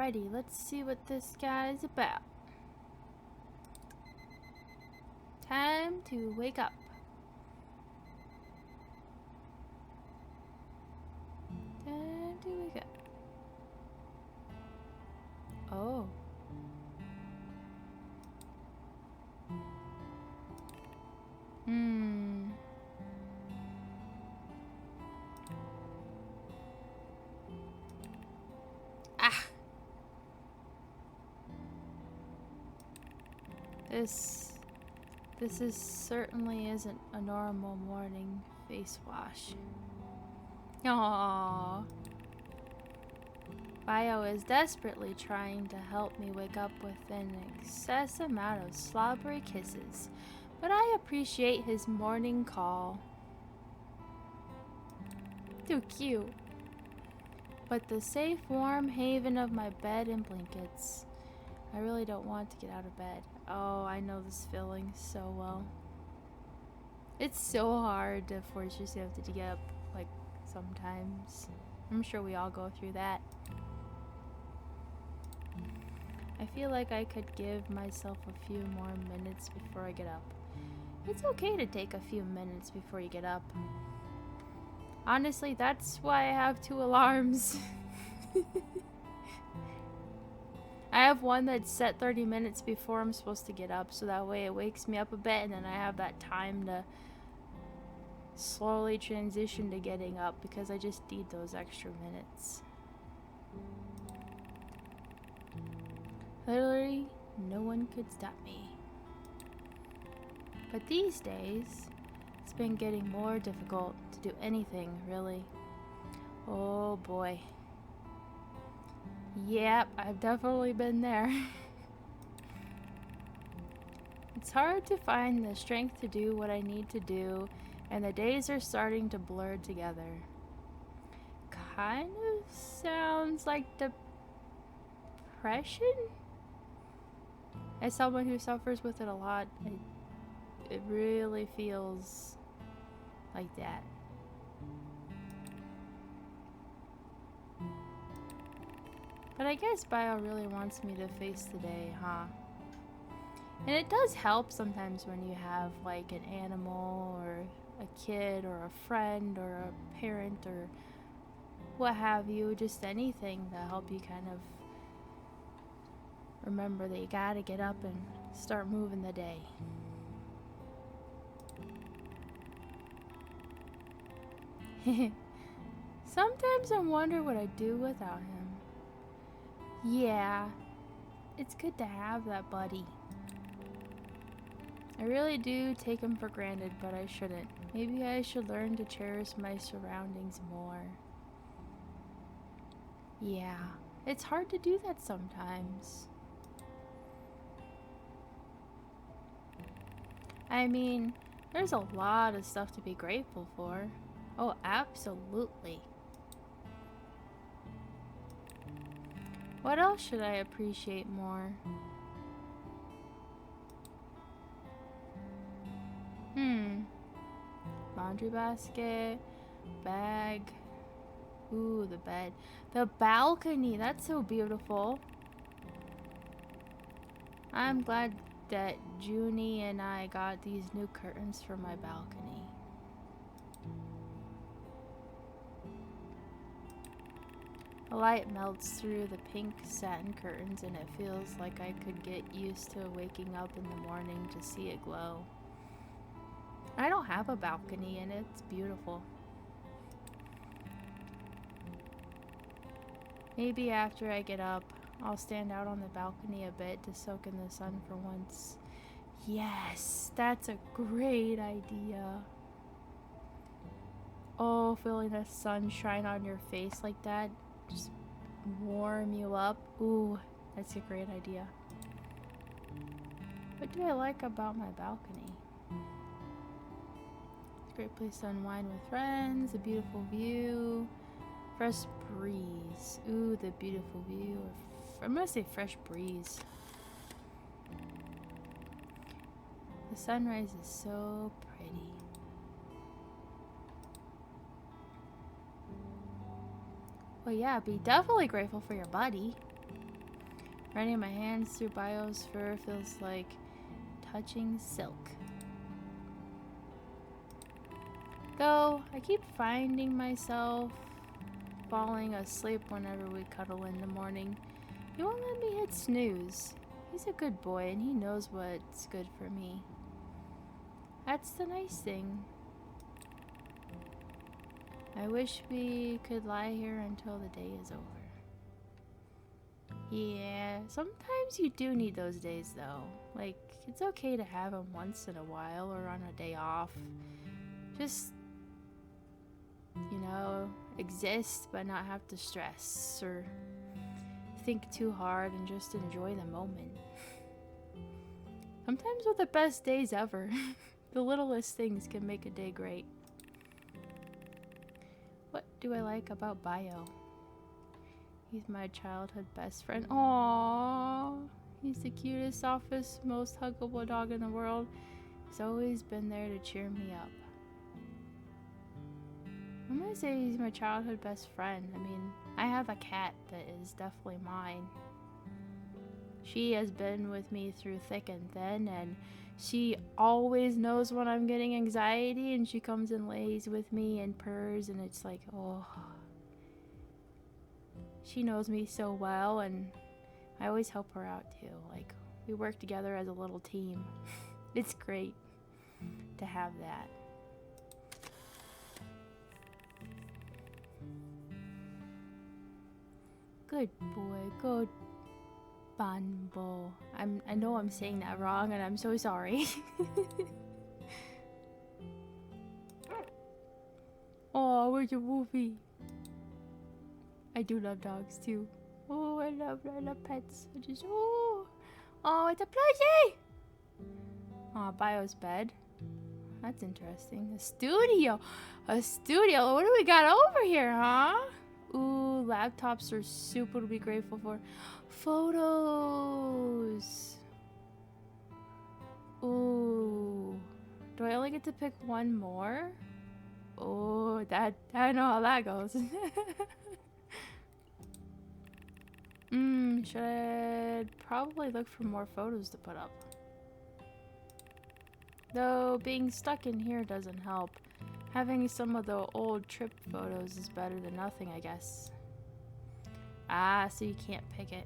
Alrighty, let's see what this guy's about. Time to wake up. Time to wake up. Oh. Ah. This certainly isn't a normal morning face wash. Aww. Bio is desperately trying to help me wake up with an excess amount of slobbery kisses, but I appreciate his morning call. Too cute. But the safe, warm haven of my bed and blankets. I really don't want to get out of bed. Oh, I know this feeling so well. It's so hard to force yourself to get up, like, sometimes. I'm sure we all go through that. I feel like I could give myself a few more minutes before I get up. It's okay to take a few minutes before you get up. Honestly, that's why I have 2 alarms. I have one that's set 30 minutes before I'm supposed to get up, so that way it wakes me up a bit and then I have that time to slowly transition to getting up because I just need those extra minutes. Literally, no one could stop me. But these days, it's been getting more difficult to do anything, really. Oh boy. Yep, I've definitely been there. It's hard to find the strength to do what I need to do, and the days are starting to blur together. Kind of sounds like depression? As someone who suffers with it a lot, it really feels like that. But I guess Bio really wants me to face the day, huh? And it does help sometimes when you have like an animal or a kid or a friend or a parent or what have you, just anything to help you kind of remember that you gotta get up and start moving the day. Sometimes I wonder what I'd do without him. Yeah, it's good to have that buddy. I really do take him for granted, but I shouldn't. Maybe I should learn to cherish my surroundings more. Yeah, it's hard to do that sometimes. I mean, there's a lot of stuff to be grateful for. Oh, absolutely. What else should I appreciate more? Laundry basket, bag. Ooh, the bed. The balcony, that's so beautiful. I'm glad that Junie and I got these new curtains for my balcony. The light melts through the pink satin curtains and it feels like I could get used to waking up in the morning to see it glow. I don't have a balcony and it's beautiful. Maybe after I get up, I'll stand out on the balcony a bit to soak in the sun for once. Yes, that's a great idea. Oh, feeling the sun shine on your face like that, just warm you up. Ooh, that's a great idea. What do I like about my balcony? It's a great place to unwind with friends, a beautiful view, fresh breeze. Ooh, the beautiful view. I'm gonna say fresh breeze. The sunrise is so pretty. Well, yeah, be definitely grateful for your buddy. Running my hands through Bio's fur feels like touching silk. Though I keep finding myself falling asleep whenever we cuddle in the morning, he won't let me hit snooze. He's a good boy and he knows what's good for me. That's the nice thing. I wish we could lie here until the day is over. Yeah, sometimes you do need those days though. Like, it's okay to have them once in a while or on a day off. Just, you know, exist but not have to stress or think too hard and just enjoy the moment. Sometimes they're the best days ever. The littlest things can make a day great. What do I like about Bio? He's my childhood best friend. Aww. He's the cutest, softest, most huggable dog in the world. He's always been there to cheer me up. I'm gonna say he's my childhood best friend. I mean, I have a cat that is definitely mine. She has been with me through thick and thin, and she always knows when I'm getting anxiety, and she comes and lays with me and purrs, and it's like, oh. She knows me so well, and I always help her out too. Like, we work together as a little team. It's great to have that. Good boy, good Banbo. I know I'm saying that wrong, and I'm so sorry. Oh, where's your Wolfie? I do love dogs too. Oh, I love pets. I just, oh, it's a plushie. Oh, Bio's bed. That's interesting. A studio. What do we got over here, huh? Ooh, laptops are super to be grateful for. Photos. Ooh. Do I only get to pick one more? Oh, I know how that goes. Should probably look for more photos to put up. Though being stuck in here doesn't help. Having some of the old trip photos is better than nothing, I guess. Ah, so you can't pick it.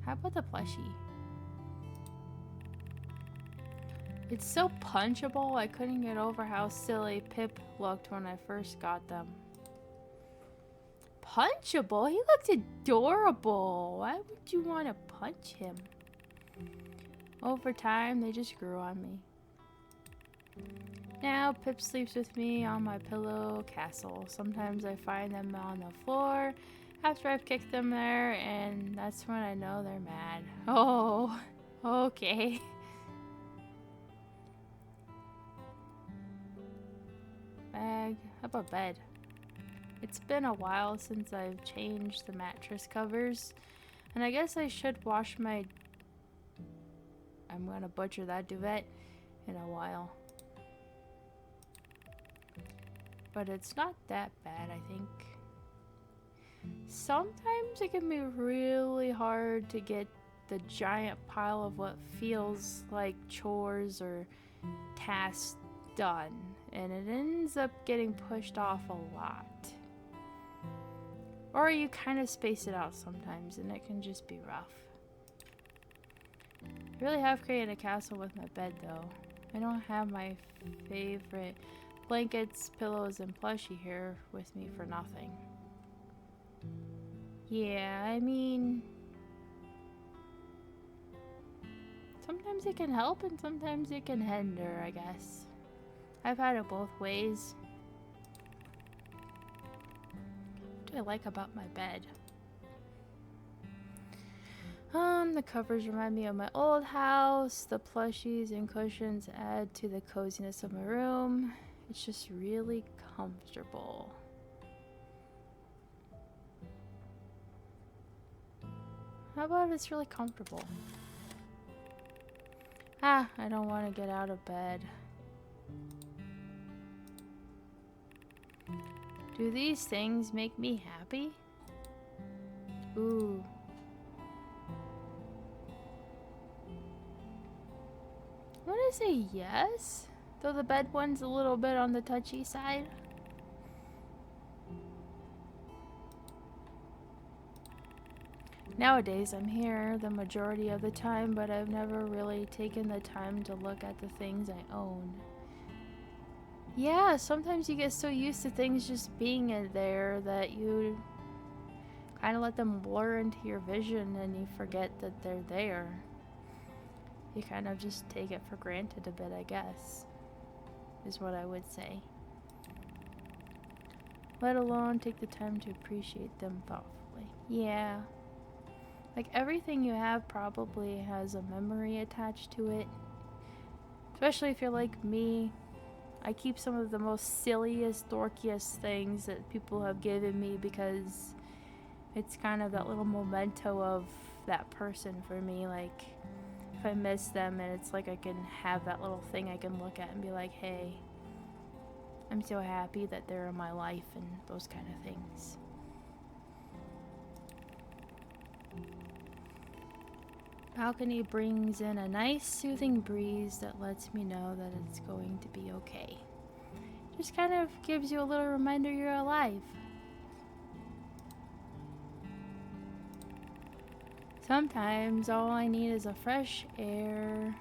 How about the plushie? It's so punchable, I couldn't get over how silly Pip looked when I first got them. Punchable? He looked adorable. Why would you want to punch him? Over time, they just grew on me. Now, Pip sleeps with me on my pillow castle. Sometimes I find them on the floor after I've kicked them there, and that's when I know they're mad. Oh, okay. Bag. How about bed? It's been a while since I've changed the mattress covers, and I guess I should wash my... I'm gonna butcher that duvet in a while. But it's not that bad, I think. Sometimes it can be really hard to get the giant pile of what feels like chores or tasks done, and it ends up getting pushed off a lot. Or you kind of space it out sometimes, and it can just be rough. I really have created a castle with my bed, though. I don't have my favorite blankets, pillows, and plushie here with me for nothing. Yeah, I mean... sometimes it can help, and sometimes it can hinder, I guess. I've had it both ways. What do I like about my bed? The covers remind me of my old house. The plushies and cushions add to the coziness of my room. It's just really comfortable. How about it's really comfortable? I don't want to get out of bed. Do these things make me happy? Ooh. I want to say yes, though the bed one's a little bit on the touchy side. Nowadays, I'm here the majority of the time, but I've never really taken the time to look at the things I own. Yeah, sometimes you get so used to things just being in there that you kind of let them blur into your vision and you forget that they're there. You kind of just take it for granted a bit, I guess, is what I would say. Let alone take the time to appreciate them thoughtfully. Yeah. Like everything you have probably has a memory attached to it. Especially if you're like me. I keep some of the most silliest, dorkiest things that people have given me because it's kind of that little memento of that person for me. Like, if I miss them, and it's like I can have that little thing I can look at and be like, hey, I'm so happy that they're in my life, and those kind of things. Balcony brings in a nice soothing breeze that lets me know that it's going to be okay. Just kind of gives you a little reminder you're alive. Sometimes all I need is a fresh air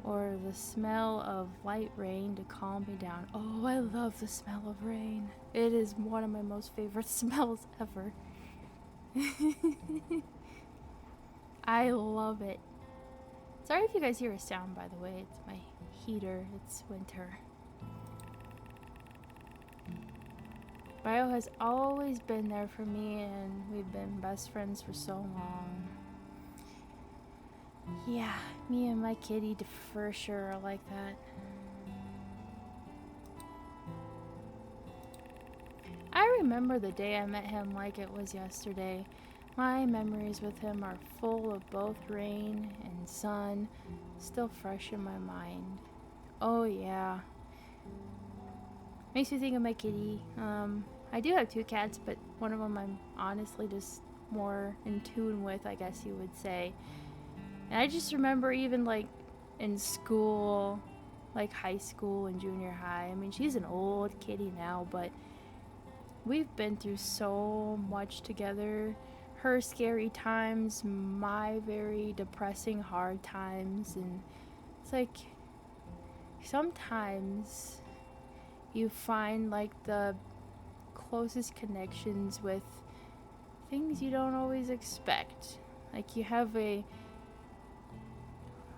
or the smell of light rain to calm me down. Oh, I love the smell of rain. It is one of my most favorite smells ever. I love it. Sorry if you guys hear a sound, by the way. It's my heater. It's winter. Bio has always been there for me, and we've been best friends for so long. Yeah, me and my kitty for sure are like that. I remember the day I met him like it was yesterday. My memories with him are full of both rain and sun, still fresh in my mind. Oh yeah. Makes me think of my kitty. I do have 2 cats, but one of them I'm honestly just more in tune with, I guess you would say. And I just remember even like in school, like high school and junior high. I mean, she's an old kitty now, but we've been through so much together. Her scary times, my very depressing hard times, and it's like sometimes you find like the closest connections with things you don't always expect. Like you have a,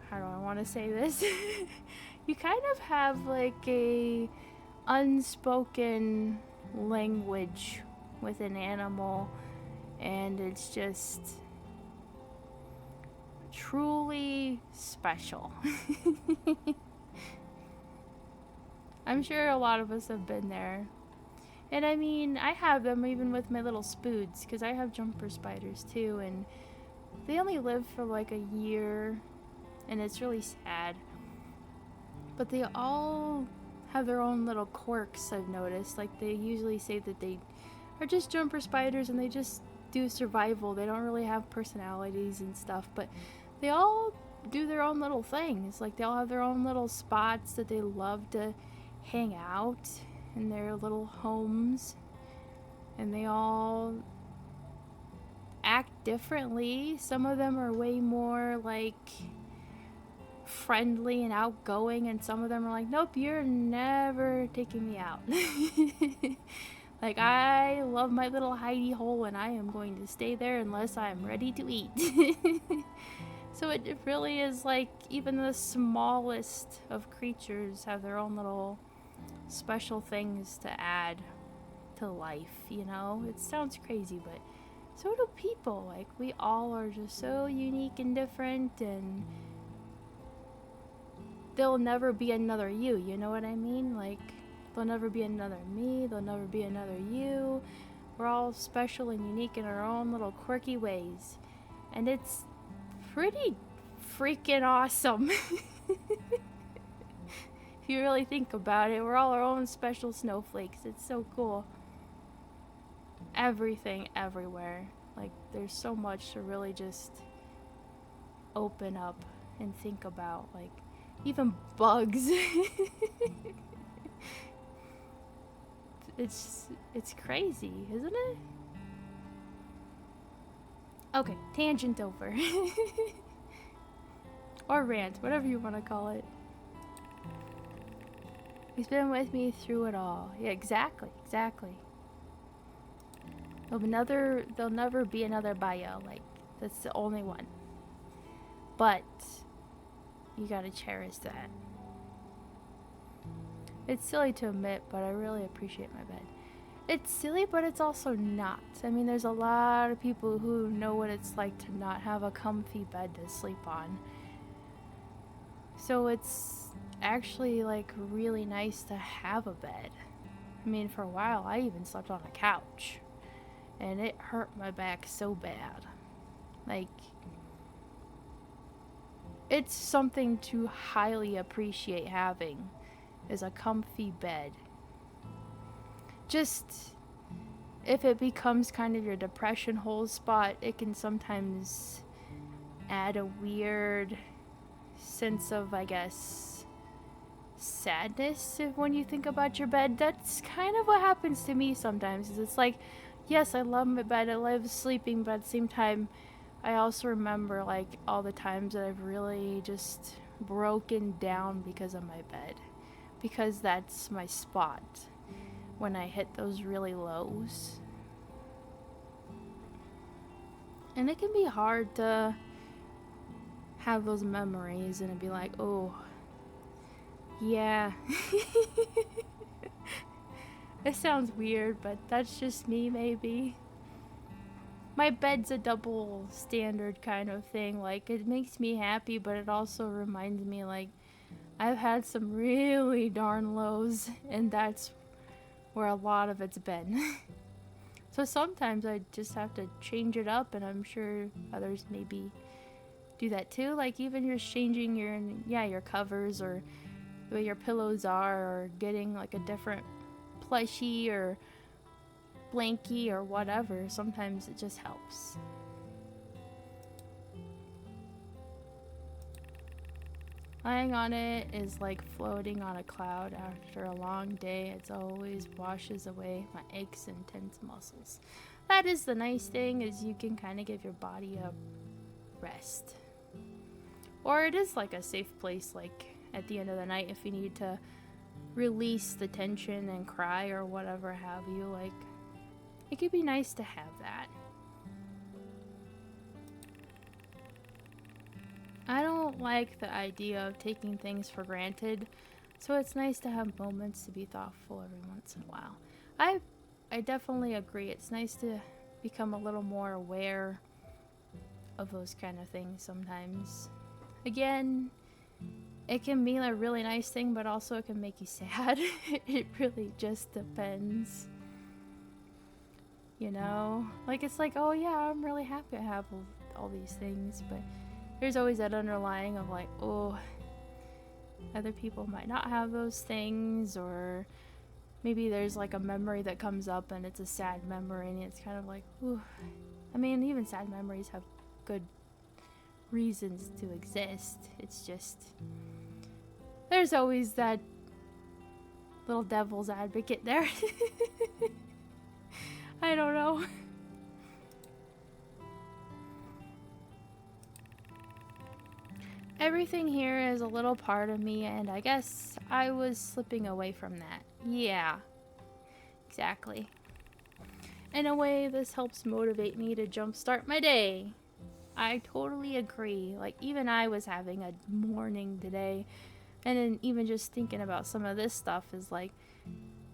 how do I want to say this? You kind of have like a unspoken language with an animal, and it's just truly special. I'm sure a lot of us have been there. And I mean, I have them even with my little spoods, because I have jumper spiders too, and they only live for like a year, and it's really sad. But they all have their own little quirks, I've noticed. Like, they usually say that they are just jumper spiders and they just do survival. They don't really have personalities and stuff, but they all do their own little things. Like, they all have their own little spots that they love to hang out in their little homes, and they all act differently. Some of them are way more like friendly and outgoing, and some of them are like, nope, you're never taking me out. Like, I love my little hidey hole and I am going to stay there unless I'm ready to eat. So it really is like even the smallest of creatures have their own little special things to add to life, you know? It sounds crazy, but so do people. Like, we all are just so unique and different, and there'll never be another you know what I mean? Like, there'll never be another me, there'll never be another you. We're all special and unique in our own little quirky ways. And it's pretty freaking awesome. If you really think about it, we're all our own special snowflakes. It's so cool. Everything, everywhere. Like, there's so much to really just open up and think about. Like, even bugs. It's crazy, isn't it? Okay, tangent over. Or rant, whatever you want to call it. He's been with me through it all. Yeah, exactly. There'll never be another bio. Like, that's the only one. But you gotta cherish that. It's silly to admit, but I really appreciate my bed. It's silly, but it's also not. I mean, there's a lot of people who know what it's like to not have a comfy bed to sleep on. So it's actually, like, really nice to have a bed. I mean, for a while, I even slept on a couch. And it hurt my back so bad. Like, it's something to highly appreciate having, is a comfy bed. Just, if it becomes kind of your depression hole spot, it can sometimes add a weird sense of, I guess, sadness when you think about your bed. That's kind of what happens to me sometimes. Is it's like, yes, I love my bed, I love sleeping, but at the same time, I also remember, like, all the times that I've really just broken down because of my bed. Because that's my spot when I hit those really lows. And it can be hard to have those memories and be like, oh, yeah. It sounds weird, but that's just me, maybe. My bed's a double standard kind of thing. Like, it makes me happy, but it also reminds me, like, I've had some really darn lows, and that's where a lot of it's been. So sometimes I just have to change it up, and I'm sure others maybe do that too. Like, even just changing your covers, or the way your pillows are, or getting like a different plushie or blankie or whatever. Sometimes it just helps. Lying on it is like floating on a cloud after a long day. It always washes away my aches and tense muscles. That is the nice thing, is you can kind of give your body a rest. Or it is like a safe place, like at the end of the night, if you need to release the tension and cry or whatever have you. Like, it could be nice to have that. I don't like the idea of taking things for granted, so it's nice to have moments to be thoughtful every once in a while. I definitely agree. It's nice to become a little more aware of those kind of things sometimes. Again, it can be a really nice thing, but also it can make you sad. It really just depends. You know? Like, it's like, oh yeah, I'm really happy I have all these things, but there's always that underlying of like, oh, other people might not have those things, or maybe there's like a memory that comes up and it's a sad memory, and it's kind of like, ooh. I mean, even sad memories have good reasons to exist. It's just, there's always that little devil's advocate there. I don't know. Everything here is a little part of me, and I guess I was slipping away from that. Yeah, exactly. In a way, this helps motivate me to jumpstart my day. I totally agree. Like, even I was having a morning today, and then even just thinking about some of this stuff is like,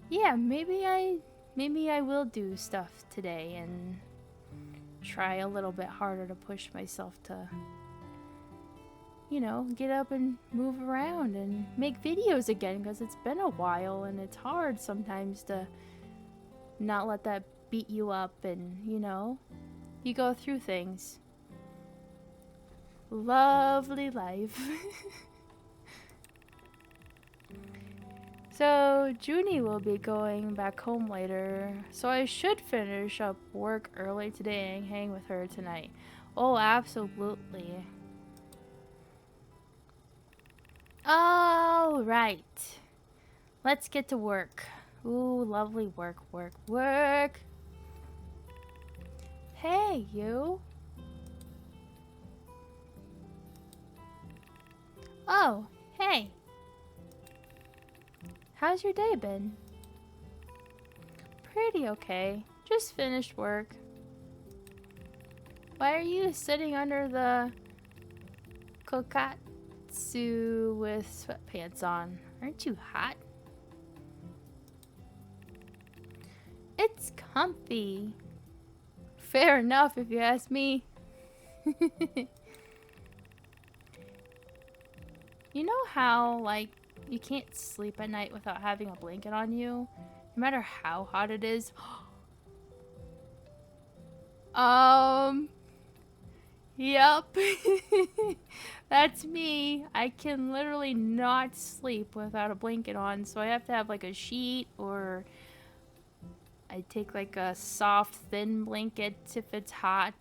yeah, maybe I will do stuff today and try a little bit harder to push myself to, you know, get up and move around and make videos again, because it's been a while and it's hard sometimes to not let that beat you up, and, you know, you go through things. Lovely life. So, Junie will be going back home later, so I should finish up work early today and hang with her tonight. Oh, absolutely. All right. Let's get to work. Ooh, lovely work, work, work. Hey, you. Oh, hey. How's your day been? Pretty okay. Just finished work. Why are you sitting under the kokatsu with sweatpants on? Aren't you hot? It's comfy. Fair enough if you ask me. You know how, like, you can't sleep at night without having a blanket on you? No matter how hot it is. Yep. That's me. I can literally not sleep without a blanket on, so I have to have like a sheet, or I take like a soft, thin blanket if it's hot.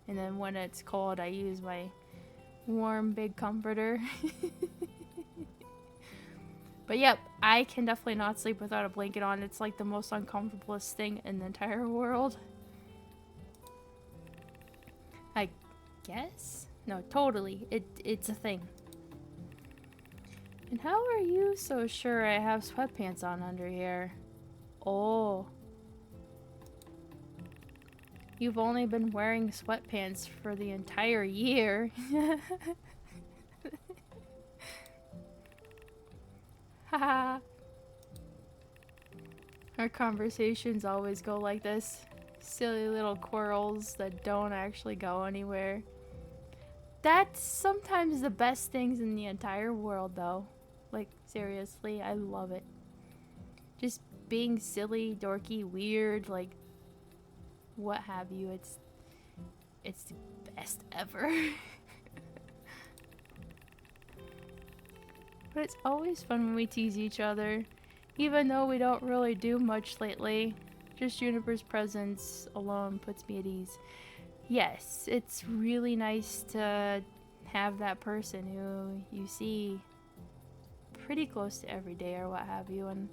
And then when it's cold, I use my warm, big comforter. But yep, I can definitely not sleep without a blanket on. It's like the most uncomfortablest thing in the entire world. I guess? No, totally. It's a thing. And how are you so sure I have sweatpants on under here? Oh. You've only been wearing sweatpants for the entire year. Haha. Our conversations always go like this. Silly little quarrels that don't actually go anywhere. That's sometimes the best things in the entire world, though. Like, seriously, I love it. Just being silly, dorky, weird, like, what have you. It's the best ever. But it's always fun when we tease each other, even though we don't really do much lately. Just Juniper's presence alone puts me at ease. Yes, it's really nice to have that person who you see pretty close to every day or what have you, and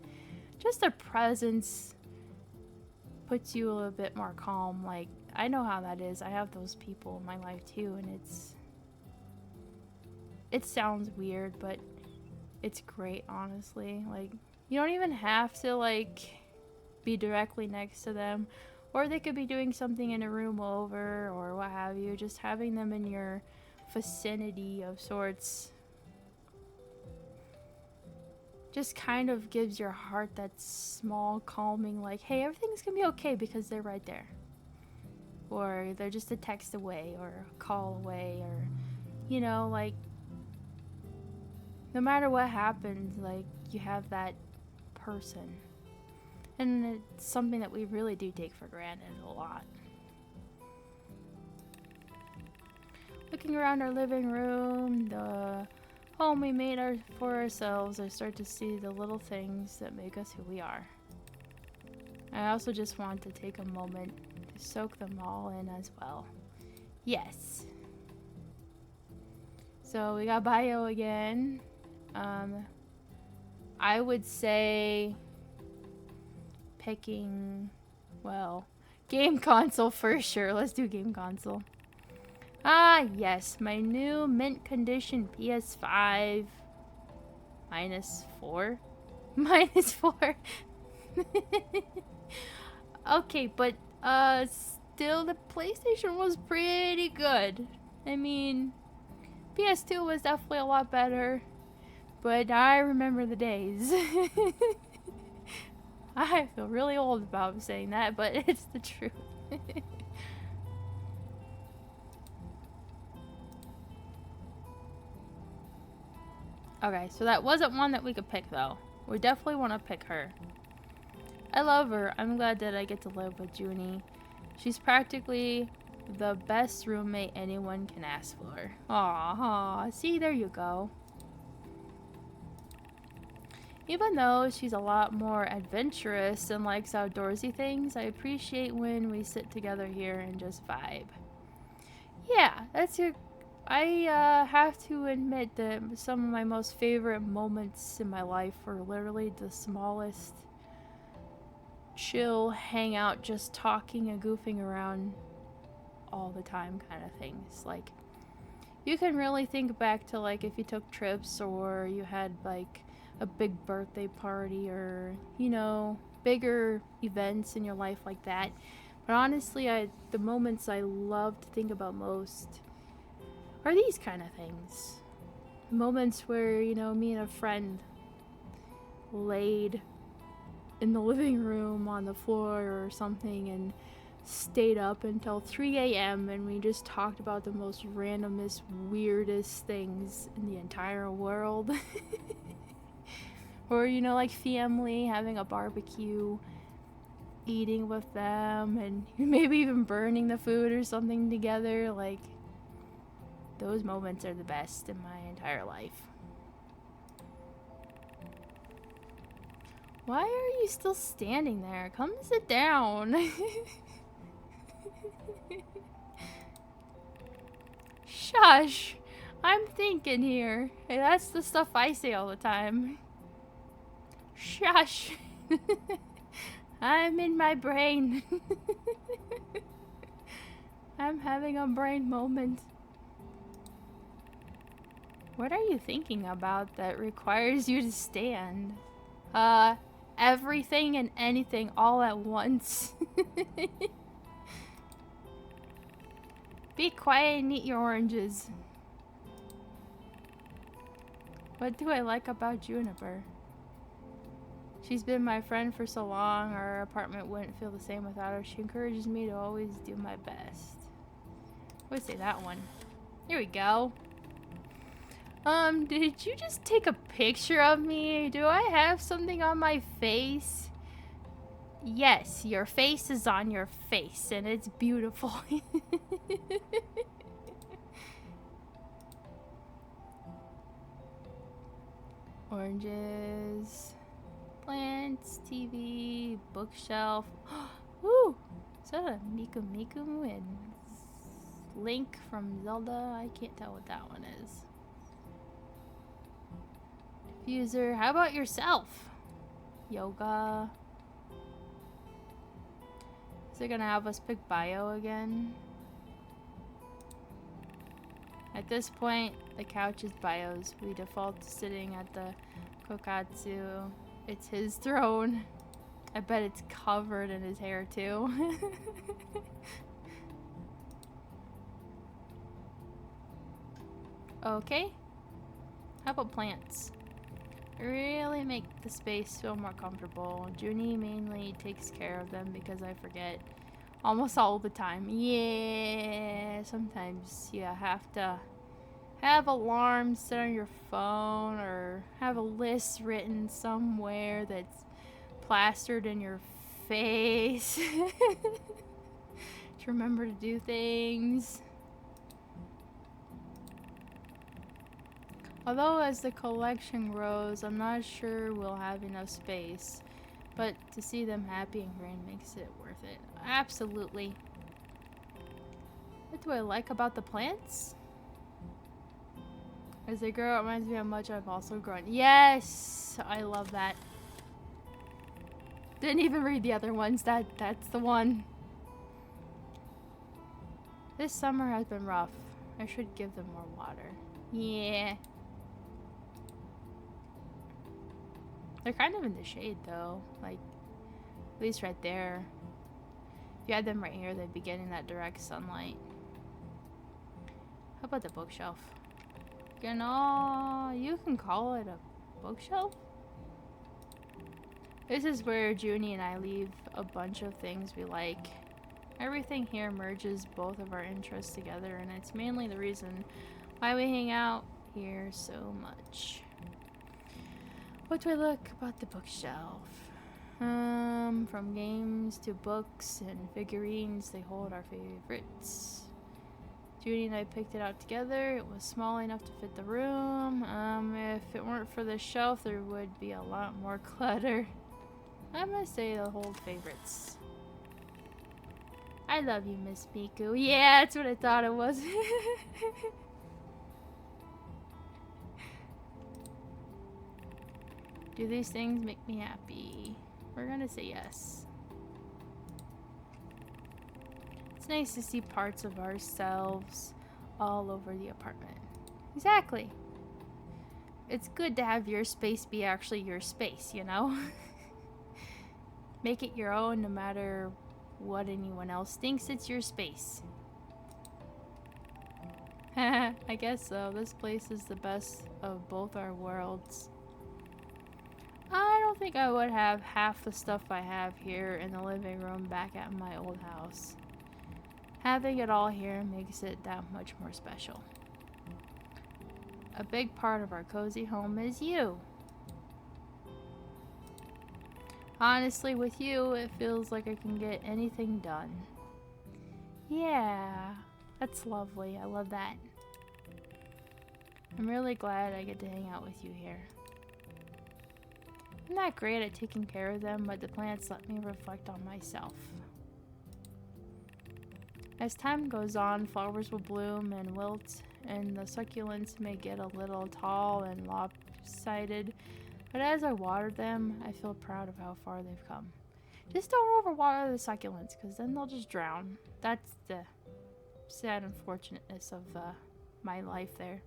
just their presence puts you a little bit more calm. Like, I know how that is. I have those people in my life too, and it sounds weird, but it's great, honestly. Like, you don't even have to, like, be directly next to them, or they could be doing something in a room over or what have you. Just having them in your vicinity of sorts just kind of gives your heart that small calming, like, hey, everything's gonna be okay because they're right there, or they're just a text away or a call away, or, you know, like, no matter what happens, like, you have that person. And it's something that we really do take for granted a lot. Looking around our living room, the home we made for ourselves, I start to see the little things that make us who we are. I also just want to take a moment to soak them all in as well. Yes. So we got bio again. I would say picking, well, game console for sure. Let's do game console. Ah, yes, my new mint condition PS5 -4. -4. Okay, but still the PlayStation was pretty good. I mean, PS2 was definitely a lot better, but I remember the days. I feel really old about saying that, but it's the truth. Okay, so that wasn't one that we could pick, though. We definitely want to pick her. I love her. I'm glad that I get to live with Junie. She's practically the best roommate anyone can ask for. Aww, see, there you go. Even though she's a lot more adventurous and likes outdoorsy things, I appreciate when we sit together here and just vibe. Yeah, I have to admit that some of my most favorite moments in my life were literally the smallest chill hangout, just talking and goofing around all the time kind of things. Like, you can really think back to like if you took trips or you had like a big birthday party or, you know, bigger events in your life like that. But honestly, the moments I love to think about most are these kind of things. Moments where, you know, me and a friend laid in the living room on the floor or something and stayed up until 3 a.m. and we just talked about the most randomest, weirdest things in the entire world. Or, you know, like family, having a barbecue, eating with them, and maybe even burning the food or something together. Like, those moments are the best in my entire life. Why are you still standing there? Come sit down. Shush! I'm thinking here. Hey, that's the stuff I say all the time. Shush! I'm in my brain. I'm having a brain moment. What are you thinking about that requires you to stand? Everything and anything all at once. Be quiet and eat your oranges. What do I like about Juniper? She's been my friend for so long, our apartment wouldn't feel the same without her. She encourages me to always do my best. I would say that one. Here we go. Did you just take a picture of me? Do I have something on my face? Yes, your face is on your face, and it's beautiful. Oranges, plants, TV, bookshelf. Woo! Is that a Miku Miku and Link from Zelda? I can't tell what that one is. Diffuser. How about yourself? Yoga. Is it gonna have us pick bio again? At this point, the couch is Bio's. We default to sitting at the kokatsu. It's his throne. I bet it's covered in his hair too. Okay. How about plants? Really make the space feel more comfortable. Junie mainly takes care of them because I forget almost all the time. Yeah, sometimes you have to have alarms set on your phone or have a list written somewhere that's plastered in your face to remember to do things. Although as the collection grows, I'm not sure we'll have enough space, but to see them happy and green makes it worth it. Absolutely. What do I like about the plants? As they grow, it reminds me how much I've also grown. Yes! I love that. Didn't even read the other ones. That's the one. This summer has been rough. I should give them more water. Yeah. They're kind of in the shade though. Like, at least right there. If you had them right here, they'd be getting that direct sunlight. How about the bookshelf? You know, you can call it a bookshelf. This is where Junie and I leave a bunch of things we like. Everything here merges both of our interests together, and it's mainly the reason why we hang out here so much. What do I like about the bookshelf? From games to books and figurines, they hold our favorites. Judy and I picked it out together. It was small enough to fit the room. If it weren't for the shelf, there would be a lot more clutter. I'm gonna say the hold favorites. I love you, Miss Miku. Yeah, that's what I thought it was. Do these things make me happy? We're gonna say yes. It's nice to see parts of ourselves all over the apartment. Exactly. It's good to have your space be actually your space, you know? Make it your own no matter what anyone else thinks it's your space. I guess so. This place is the best of both our worlds. I don't think I would have half the stuff I have here in the living room back at my old house. Having it all here makes it that much more special. A big part of our cozy home is you. Honestly, with you, it feels like I can get anything done. Yeah, that's lovely. I love that. I'm really glad I get to hang out with you here. I'm not great at taking care of them, but the plants let me reflect on myself. As time goes on, flowers will bloom and wilt, and the succulents may get a little tall and lopsided, but as I water them, I feel proud of how far they've come. Just don't overwater the succulents, because then they'll just drown. That's the sad unfortunateness of my life there.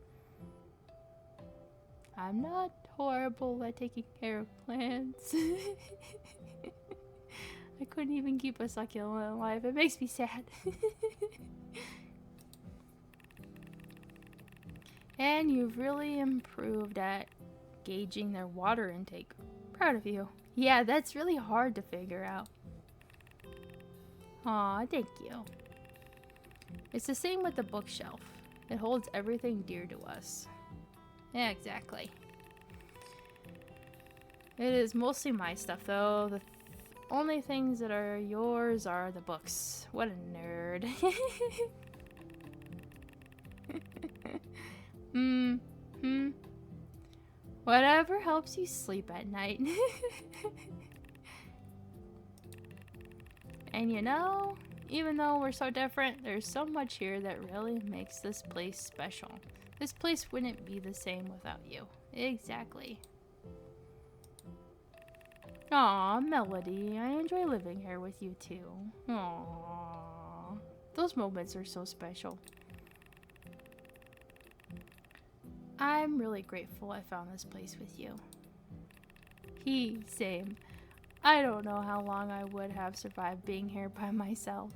I'm not horrible at taking care of plants. I couldn't even keep a succulent alive. It makes me sad. And you've really improved at gauging their water intake. Proud of you. Yeah, that's really hard to figure out. Aw, thank you. It's the same with the bookshelf. It holds everything dear to us. Yeah, exactly. It is mostly my stuff, though. The only things that are yours are the books. What a nerd. Whatever helps you sleep at night. And you know, even though we're so different, there's so much here that really makes this place special. This place wouldn't be the same without you. Exactly. Aw, Melody, I enjoy living here with you too. Aw, those moments are so special. I'm really grateful I found this place with you. Same. I don't know how long I would have survived being here by myself.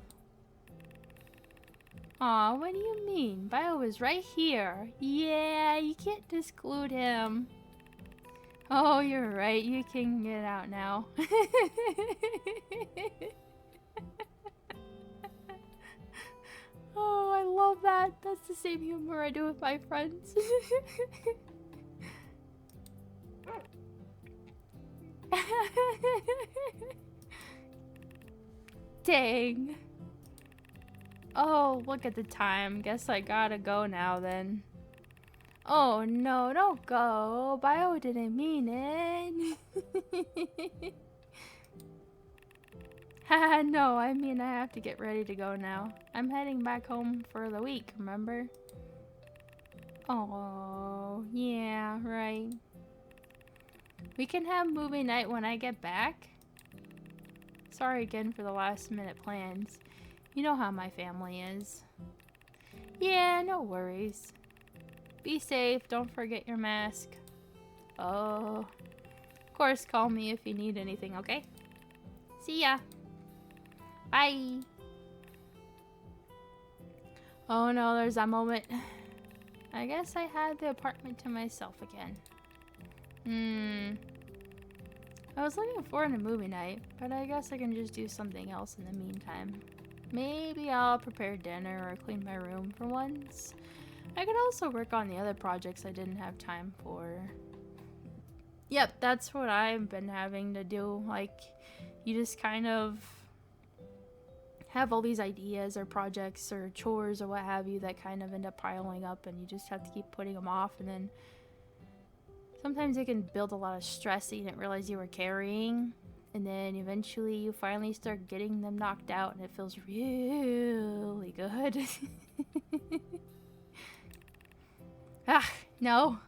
Aw, what do you mean? Bio is right here. Yeah, you can't exclude him. Oh, you're right. You can get out now. Oh, I love that. That's the same humor I do with my friends. Dang. Oh, look at the time. Guess I gotta go now then. Oh no, don't go. Bio didn't mean it. Haha, no, I mean I have to get ready to go now. I'm heading back home for the week, remember? Oh, yeah, right. We can have movie night when I get back. Sorry again for the last minute plans. You know how my family is. Yeah, no worries. Be safe, don't forget your mask. Oh, of course, call me if you need anything, okay? See ya. Bye. Oh no, there's that moment. I guess I had the apartment to myself again. I was looking forward to movie night, but I guess I can just do something else in the meantime. Maybe I'll prepare dinner or clean my room for once. I could also work on the other projects I didn't have time for. Yep, that's what I've been having to do. Like, you just kind of have all these ideas or projects or chores or what have you that kind of end up piling up, and you just have to keep putting them off, and then sometimes it can build a lot of stress that you didn't realize you were carrying, and then eventually you finally start getting them knocked out, and it feels really good. No.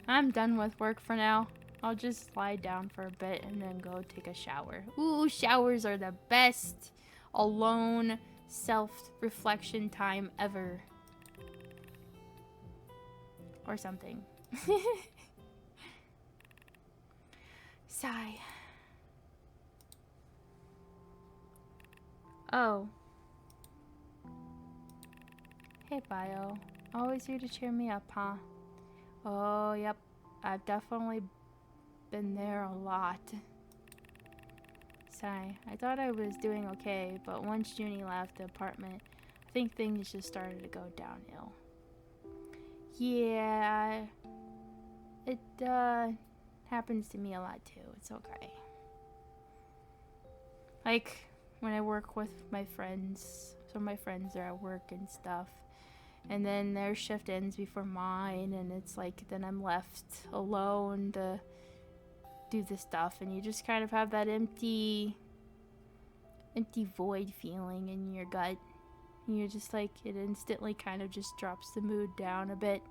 I'm done with work for now. I'll just lie down for a bit and then go take a shower. Ooh, showers are the best alone self-reflection time ever. Or something. Sigh. Oh. Hey, Bio. Always here to cheer me up, huh? Oh, yep. I've definitely been there a lot. Sigh. I thought I was doing okay, but once Junie left the apartment, I think things just started to go downhill. Yeah. It, happens to me a lot too. It's okay. Like, when I work with my friends, some of my friends are at work and stuff, and then their shift ends before mine, and it's like, then I'm left alone to do this stuff, and you just kind of have that empty void feeling in your gut. And you're just like, it instantly kind of just drops the mood down a bit.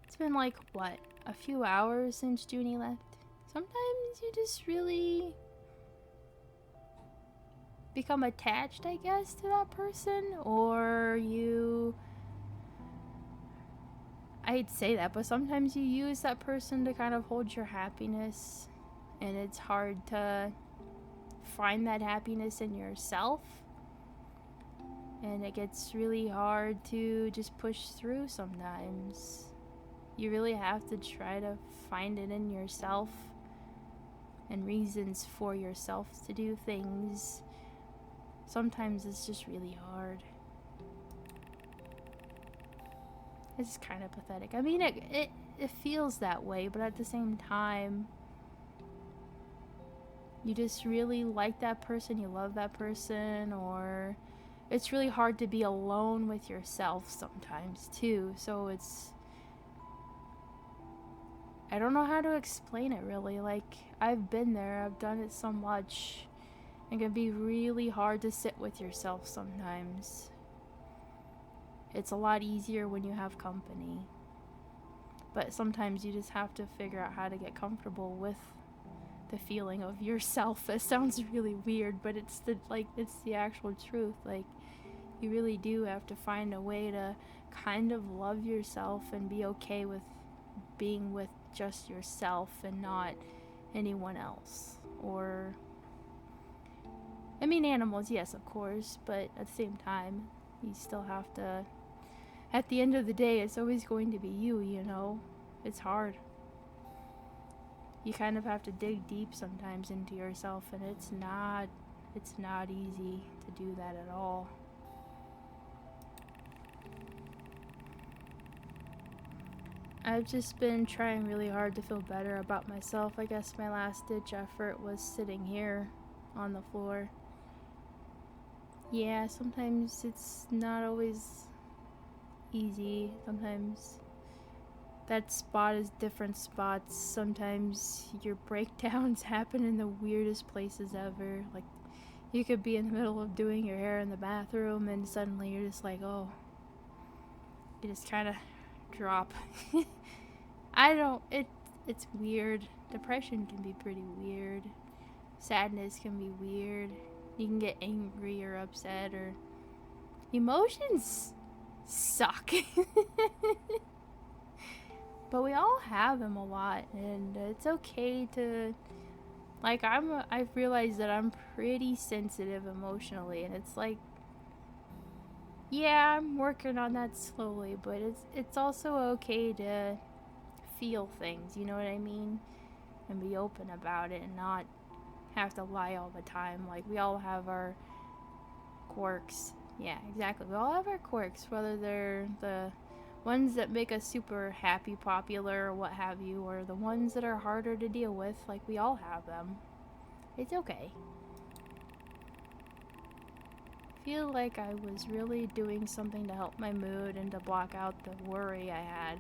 It's been like, what, a few hours since Junie left? Sometimes you just really become attached, I guess, to that person, or I hate to say that, but sometimes you use that person to kind of hold your happiness, and it's hard to find that happiness in yourself, and it gets really hard to just push through sometimes. You really have to try to find it in yourself and reasons for yourself to do things. Sometimes it's just really hard. It's kind of pathetic. I mean, it feels that way, but at the same time, you just really like that person, you love that person, or it's really hard to be alone with yourself sometimes too. So I don't know how to explain it really. Like, I've been there, I've done it so much. It can be really hard to sit with yourself sometimes. It's a lot easier when you have company. But sometimes you just have to figure out how to get comfortable with the feeling of yourself. It sounds really weird, but it's the actual truth. Like, you really do have to find a way to kind of love yourself and be okay with being with just yourself and not anyone else. Or, I mean, animals, yes, of course, but at the same time, you still have to, at the end of the day, it's always going to be you, you know? It's hard. You kind of have to dig deep sometimes into yourself, and it's not easy to do that at all. I've just been trying really hard to feel better about myself. I guess my last ditch effort was sitting here on the floor. Yeah, sometimes it's not always easy. Sometimes that spot is different spots. Sometimes your breakdowns happen in the weirdest places ever. Like, you could be in the middle of doing your hair in the bathroom and suddenly you're just like, oh, you just kind of drop. It's weird. Depression can be pretty weird. Sadness can be weird. You can get angry or upset, or emotions suck. But we all have them a lot, and it's okay to, like, I've realized that I'm pretty sensitive emotionally, and it's like, yeah, I'm working on that slowly, but it's also okay to feel things, you know what I mean? And be open about it and not have to lie all the time. Like, we all have our quirks. Yeah, exactly. We all have our quirks, whether they're the ones that make us super happy, popular, or what have you, or the ones that are harder to deal with. Like, we all have them. It's okay. feel like I was really doing something to help my mood and to block out the worry I had.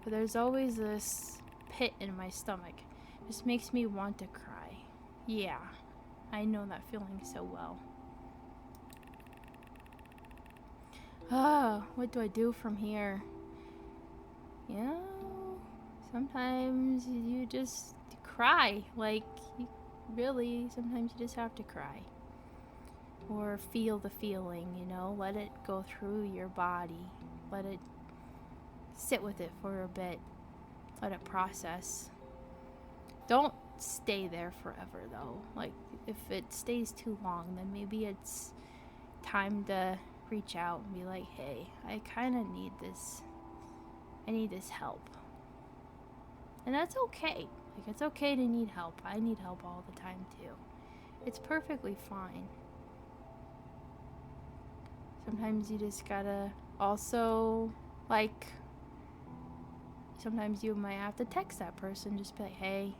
But there's always this pit in my stomach. It just makes me want to cry. Yeah, I know that feeling so well. What do I do from here? You know, sometimes you just cry. Like, really, sometimes you just have to cry. Or feel the feeling, you know, let it go through your body. Let it sit with it for a bit. Let it process. Don't stay there forever, though. Like, if it stays too long, then maybe it's time to reach out and be like, hey, I kind of need this. I need this help. And that's okay. Like, it's okay to need help. I need help all the time, too. It's perfectly fine. Sometimes you just gotta also, like, sometimes you might have to text that person, just be like, hey,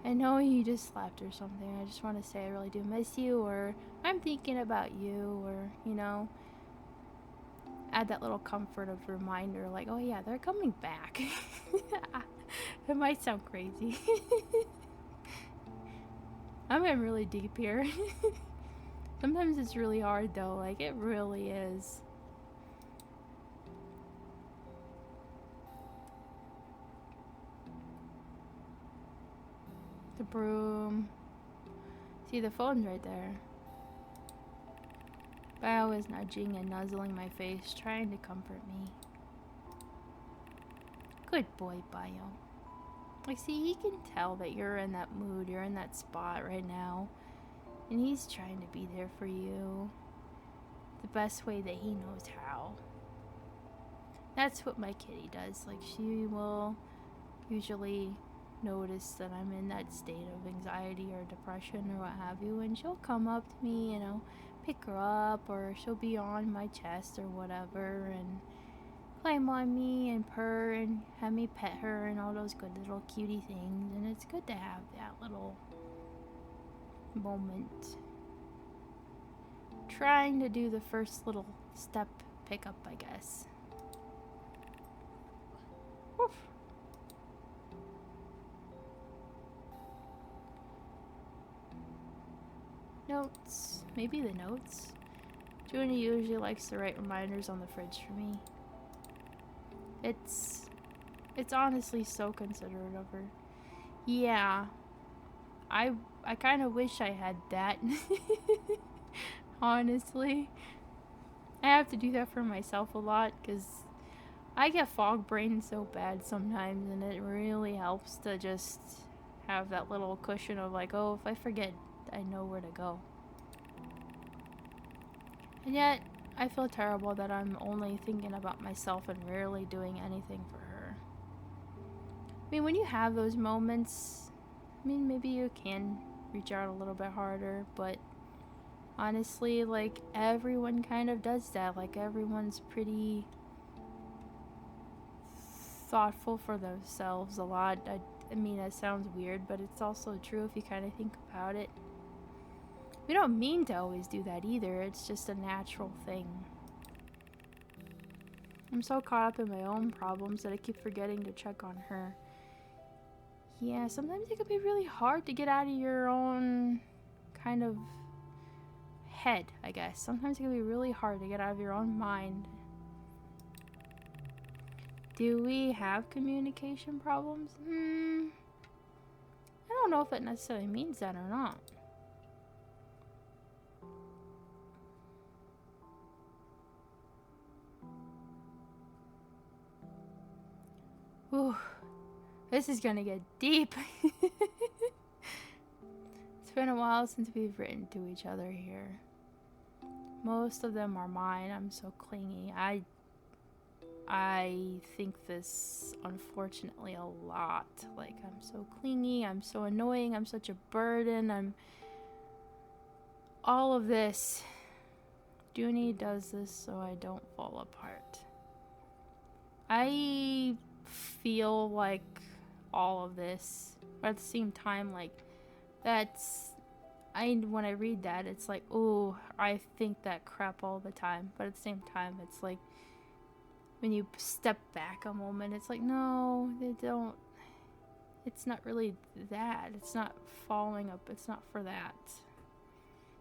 I know you just left or something. I just want to say I really do miss you, or I'm thinking about you, or, you know, add that little comfort of reminder, like, oh yeah, they're coming back. It might sound crazy. I'm getting really deep here. Sometimes it's really hard though, like it really is. The broom. See, the phone's right there. Bio is nudging and nuzzling my face, trying to comfort me. Good boy, Bio. Like, see, he can tell that you're in that mood, you're in that spot right now. And he's trying to be there for you the best way that he knows how. That's what my kitty does. Like, she will usually notice that I'm in that state of anxiety or depression or what have you, and she'll come up to me, you know, pick her up, or she'll be on my chest or whatever and climb on me and purr and have me pet her and all those good little cutie things. And it's good to have that little moment. Trying to do the first little step pickup, I guess. Woof. Notes. Maybe the notes. Junie usually likes to write reminders on the fridge for me. It's honestly so considerate of her. Yeah. I kind of wish I had that. Honestly. I have to do that for myself a lot because I get fog brain so bad sometimes, and it really helps to just have that little cushion of like, oh, if I forget, I know where to go. And yet, I feel terrible that I'm only thinking about myself and rarely doing anything for her. I mean, when you have those moments, I mean, maybe you can reach out a little bit harder, but honestly, like, everyone kind of does that. Like, everyone's pretty thoughtful for themselves a lot. I mean, it sounds weird, but it's also true if you kind of think about it. We don't mean to always do that either. It's just a natural thing. I'm so caught up in my own problems that I keep forgetting to check on her. Yeah, sometimes it can be really hard to get out of your own kind of head, I guess. Sometimes it can be really hard to get out of your own mind. Do we have communication problems? I don't know if that necessarily means that or not. Ooh, this is gonna get deep. It's been a while since we've written to each other here. Most of them are mine. I'm so clingy. I think this, unfortunately, a lot. Like, I'm so clingy, I'm so annoying, I'm such a burden, I'm... all of this. Junie does this so I don't fall apart. I feel like all of this, but at the same time, like, that's... when I read that, it's like, oh, I think that crap all the time. But at the same time, it's like, when you step back a moment, it's like, no, they don't. It's not really that. It's not following up. It's not for that.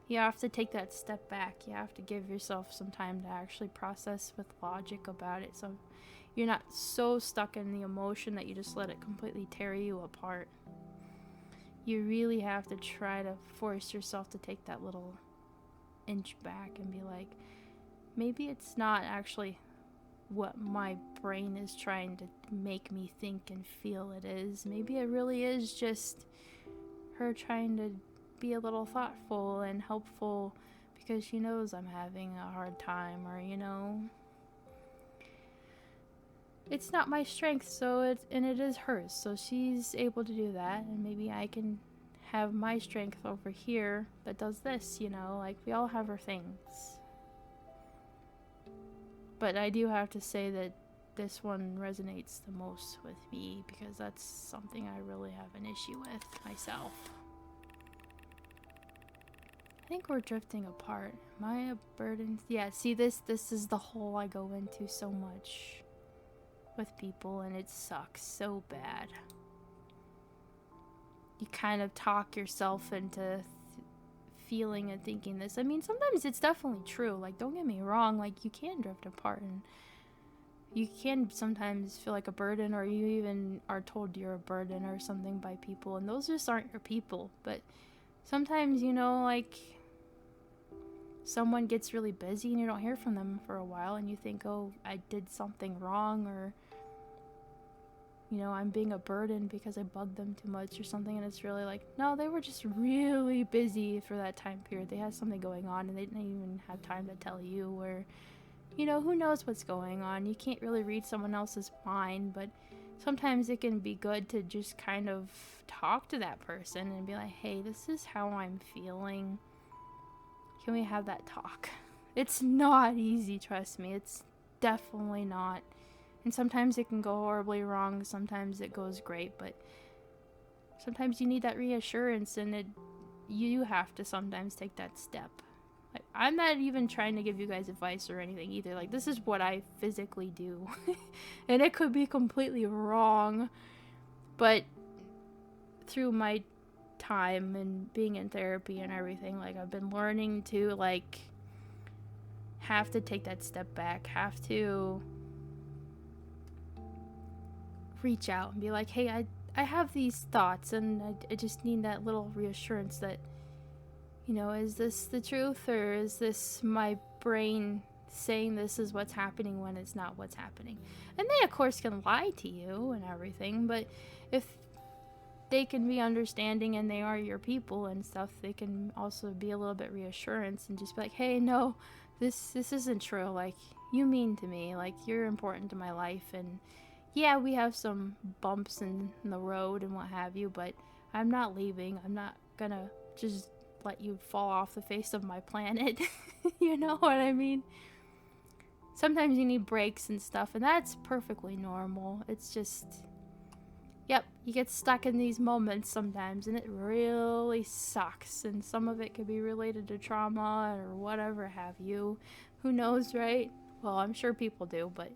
You have to take that step back. You have to give yourself some time to actually process with logic about it. So you're not so stuck in the emotion that you just let it completely tear you apart. You really have to try to force yourself to take that little inch back and be like, maybe it's not actually what my brain is trying to make me think and feel it is. Maybe it really is just her trying to be a little thoughtful and helpful because she knows I'm having a hard time, or it's not my strength, so it is hers, so she's able to do that, and maybe I can have my strength over here that does this, like we all have our things. But I do have to say that this one resonates the most with me because that's something I really have an issue with myself. I think we're drifting apart. Am I a burden? Yeah, see, this is the hole I go into so much with people, and it sucks so bad. You kind of talk yourself into feeling and thinking this. I mean, sometimes it's definitely true. Like, don't get me wrong, like, you can drift apart, and you can sometimes feel like a burden, or you even are told you're a burden or something by people, and those just aren't your people. But sometimes, like, someone gets really busy and you don't hear from them for a while, and you think, oh, I did something wrong, or I'm being a burden because I bugged them too much or something, and it's really like, no, they were just really busy for that time period. They had something going on and they didn't even have time to tell you, or who knows what's going on. You can't really read someone else's mind, but sometimes it can be good to just kind of talk to that person and be like, hey, this is how I'm feeling. Can we have that talk? It's not easy, trust me. It's definitely not. And sometimes it can go horribly wrong. Sometimes it goes great, but sometimes you need that reassurance, and you have to sometimes take that step. Like, I'm not even trying to give you guys advice or anything either. Like, this is what I physically do. And it could be completely wrong, but through my time and being in therapy and everything, like, I've been learning to, like, have to take that step back, have to reach out and be like, hey, I have these thoughts, and I just need that little reassurance that, is this the truth, or is this my brain saying this is what's happening when it's not what's happening? And they, of course, can lie to you and everything, but if they can be understanding and they are your people and stuff, they can also be a little bit reassurance and just be like, hey, no, this isn't true. Like, you mean to me, like, you're important to my life, and yeah, we have some bumps in the road and what have you, but I'm not leaving. I'm not gonna just let you fall off the face of my planet. You know what I mean? Sometimes you need breaks and stuff, and that's perfectly normal. It's just, yep, you get stuck in these moments sometimes, and it really sucks. And some of it could be related to trauma or whatever have you. Who knows, right? Well, I'm sure people do, but,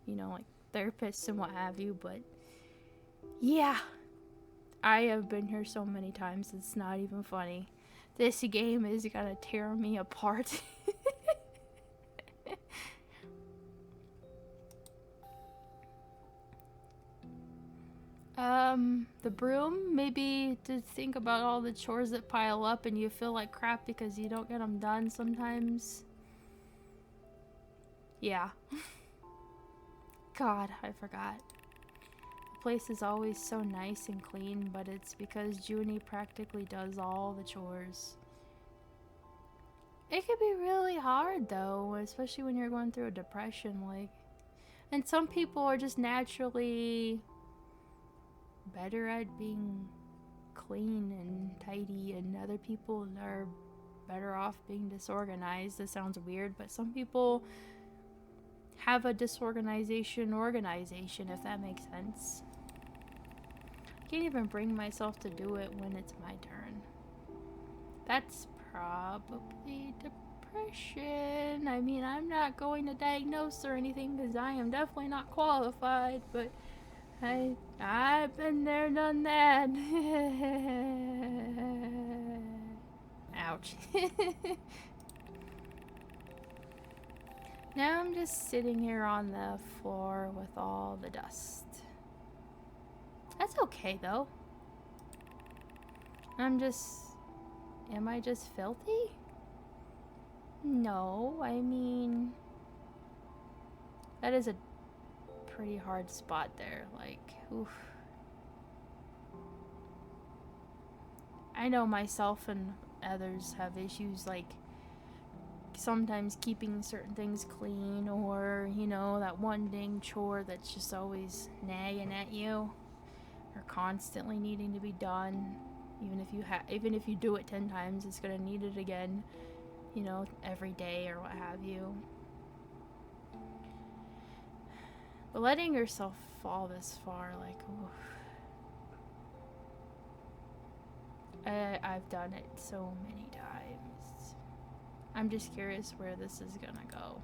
like, therapists and what have you. But yeah, I have been here so many times, it's not even funny. This game is gonna tear me apart. The broom, maybe to think about all the chores that pile up and you feel like crap because you don't get them done sometimes. Yeah. God, I forgot. The place is always so nice and clean, but it's because Junie practically does all the chores. It can be really hard though, especially when you're going through a depression, like. And some people are just naturally better at being clean and tidy, and other people are better off being disorganized. This sounds weird, but some people have a disorganization organization, if that makes sense. I can't even bring myself to do it when it's my turn. That's probably depression. I mean, I'm not going to diagnose or anything because I am definitely not qualified, but I've been there, done that. Ouch. Now I'm just sitting here on the floor with all the dust. That's okay though. Am I just filthy? No, I mean, that is a pretty hard spot there, like, oof. I know myself and others have issues like sometimes keeping certain things clean, or, you know, that one dang chore that's just always nagging at you or constantly needing to be done. Even if you do it 10 times, it's gonna need it again, you know, every day or what have you. But letting yourself fall this far, like, oof. I've done it so many times. I'm just curious where this is gonna go.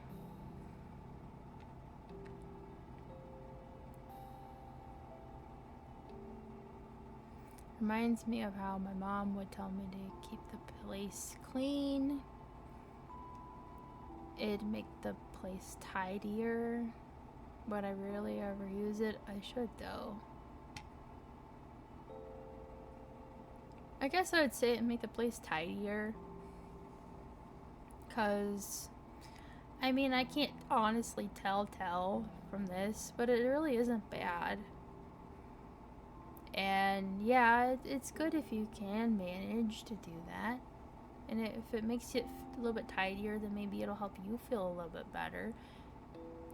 Reminds me of how my mom would tell me to keep the place clean. It'd make the place tidier. But I rarely ever use it. I should though. I guess I would say it'd make the place tidier. Cause I mean, I can't honestly tell from this, but it really isn't bad. And yeah, it's good if you can manage to do that. And if it makes it a little bit tidier, then maybe it'll help you feel a little bit better.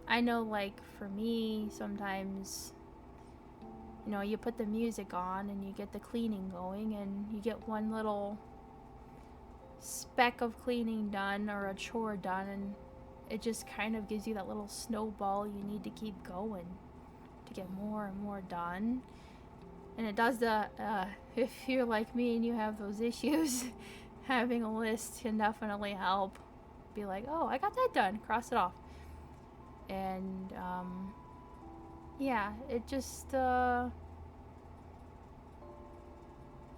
I know, like, for me, sometimes, you know, you put the music on and you get the cleaning going and you get one little speck of cleaning done or a chore done, and it just kind of gives you that little snowball you need to keep going to get more and more done. And it does if you're like me and you have those issues, having a list can definitely help. Be like, oh, I got that done, cross it off. And yeah, it just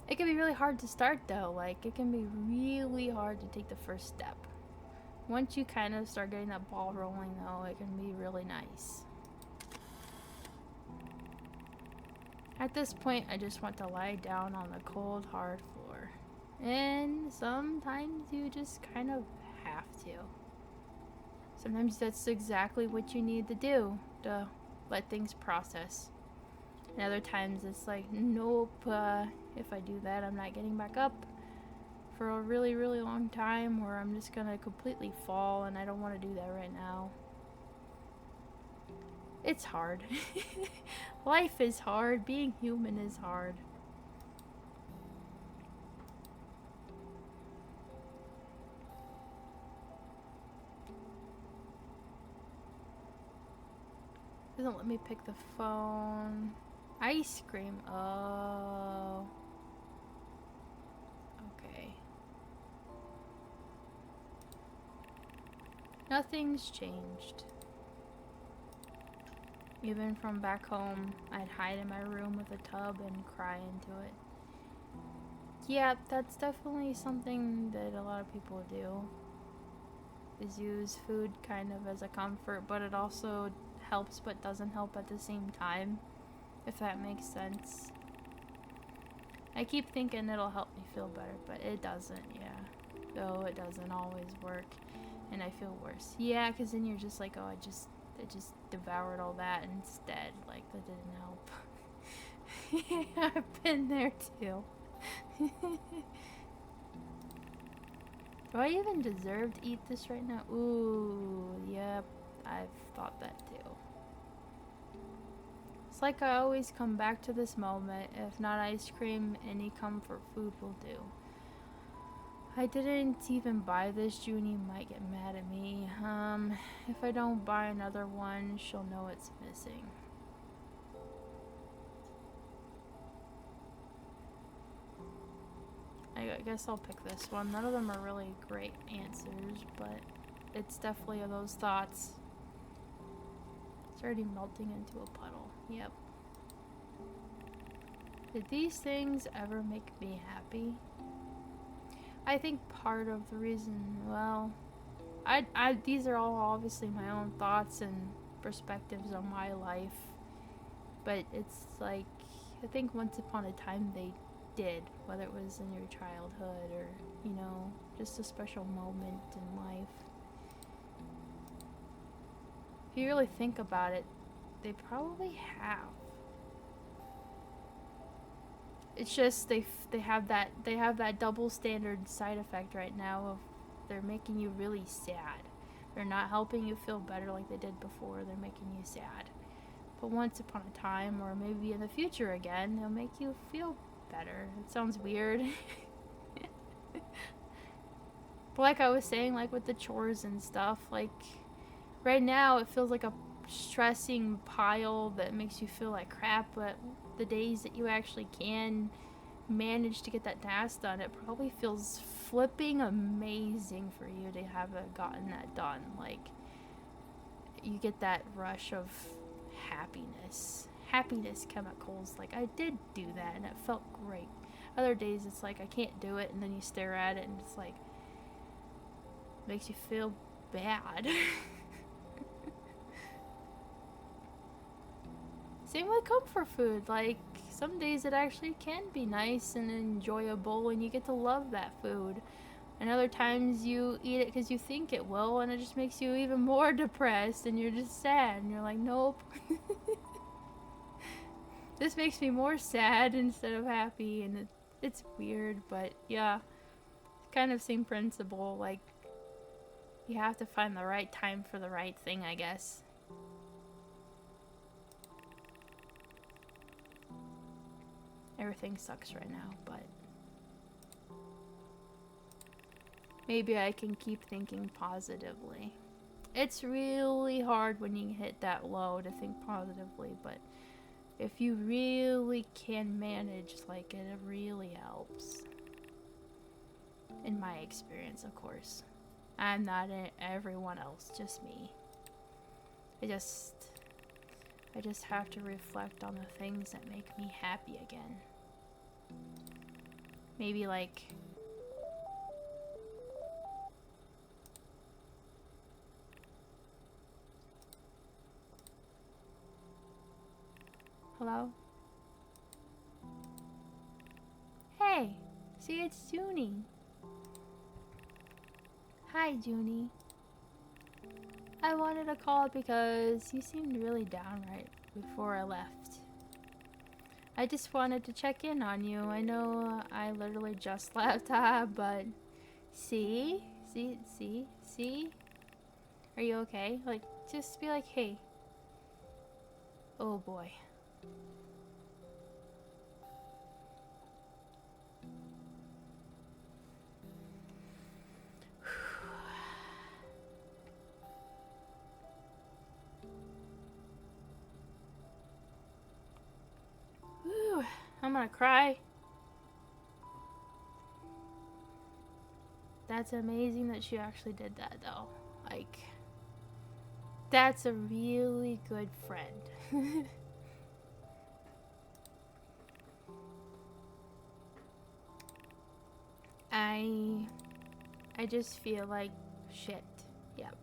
it can be really hard to start though. Like, it can be really hard to take the first step. Once you kind of start getting that ball rolling though, it can be really nice. At this point, I just want to lie down on the cold, hard floor. And sometimes you just kind of have to. Sometimes that's exactly what you need to do to let things process. And other times it's like, nope, if I do that, I'm not getting back up for a really, really long time, or I'm just gonna completely fall, and I don't want to do that right now. It's hard. Life is hard. Being human is hard. Doesn't let me pick the phone. Ice cream. Oh. Okay. Nothing's changed. Even from back home, I'd hide in my room with a tub and cry into it. Yeah, that's definitely something that a lot of people do. Is use food kind of as a comfort, but it also helps but doesn't help at the same time, if that makes sense. I keep thinking it'll help me feel better, but it doesn't, yeah. Though it doesn't always work, and I feel worse. Yeah, because then you're just like, oh, I just devoured all that instead. Like, that didn't help. Yeah, I've been there too. Do I even deserve to eat this right now? Ooh, yep, I've thought that too. It's like I always come back to this moment. If not ice cream, any comfort food will do. I didn't even buy this. Junie might get mad at me. If I don't buy another one, she'll know it's missing. I guess I'll pick this one. None of them are really great answers, but it's definitely those thoughts. It's already melting into a puddle. Yep. Did these things ever make me happy? I think part of the reason, well, these are all obviously my own thoughts and perspectives on my life, but it's like, I think once upon a time they did, whether it was in your childhood or, you know, just a special moment in life. If you really think about it, they probably have. It's just they have that double standard side effect right now of they're making you really sad. They're not helping you feel better like they did before. They're making you sad. But once upon a time, or maybe in the future again, they'll make you feel better. It sounds weird. But like I was saying, like with the chores and stuff, like right now it feels like a stressing pile that makes you feel like crap, but the days that you actually can manage to get that task done, it probably feels flipping amazing for you to have gotten that done. Like, you get that rush of happiness chemicals, like I did do that and it felt great. Other days it's like I can't do it, and then you stare at it and it's like makes you feel bad. Same with comfort food. Like, some days it actually can be nice and enjoyable and you get to love that food. And other times you eat it because you think it will, and it just makes you even more depressed and you're just sad and you're like, nope. This makes me more sad instead of happy, and it's weird, but yeah. Kind of same principle. Like, you have to find the right time for the right thing, I guess. Everything sucks right now, but maybe I can keep thinking positively. It's really hard when you hit that low to think positively, but if you really can manage, like, it really helps. In my experience, of course. I'm not everyone else, just me. I just have to reflect on the things that make me happy again. Maybe like hello? Hey, see, it's Junie. Hi, Junie. I wanted to call because you seemed really down right before I left. I just wanted to check in on you. I know I literally just left, but see? Are you okay? Like, just be like, hey. Oh boy. Whew, I'm gonna cry. That's amazing that she actually did that, though. Like, that's a really good friend. I just feel like shit. Yep.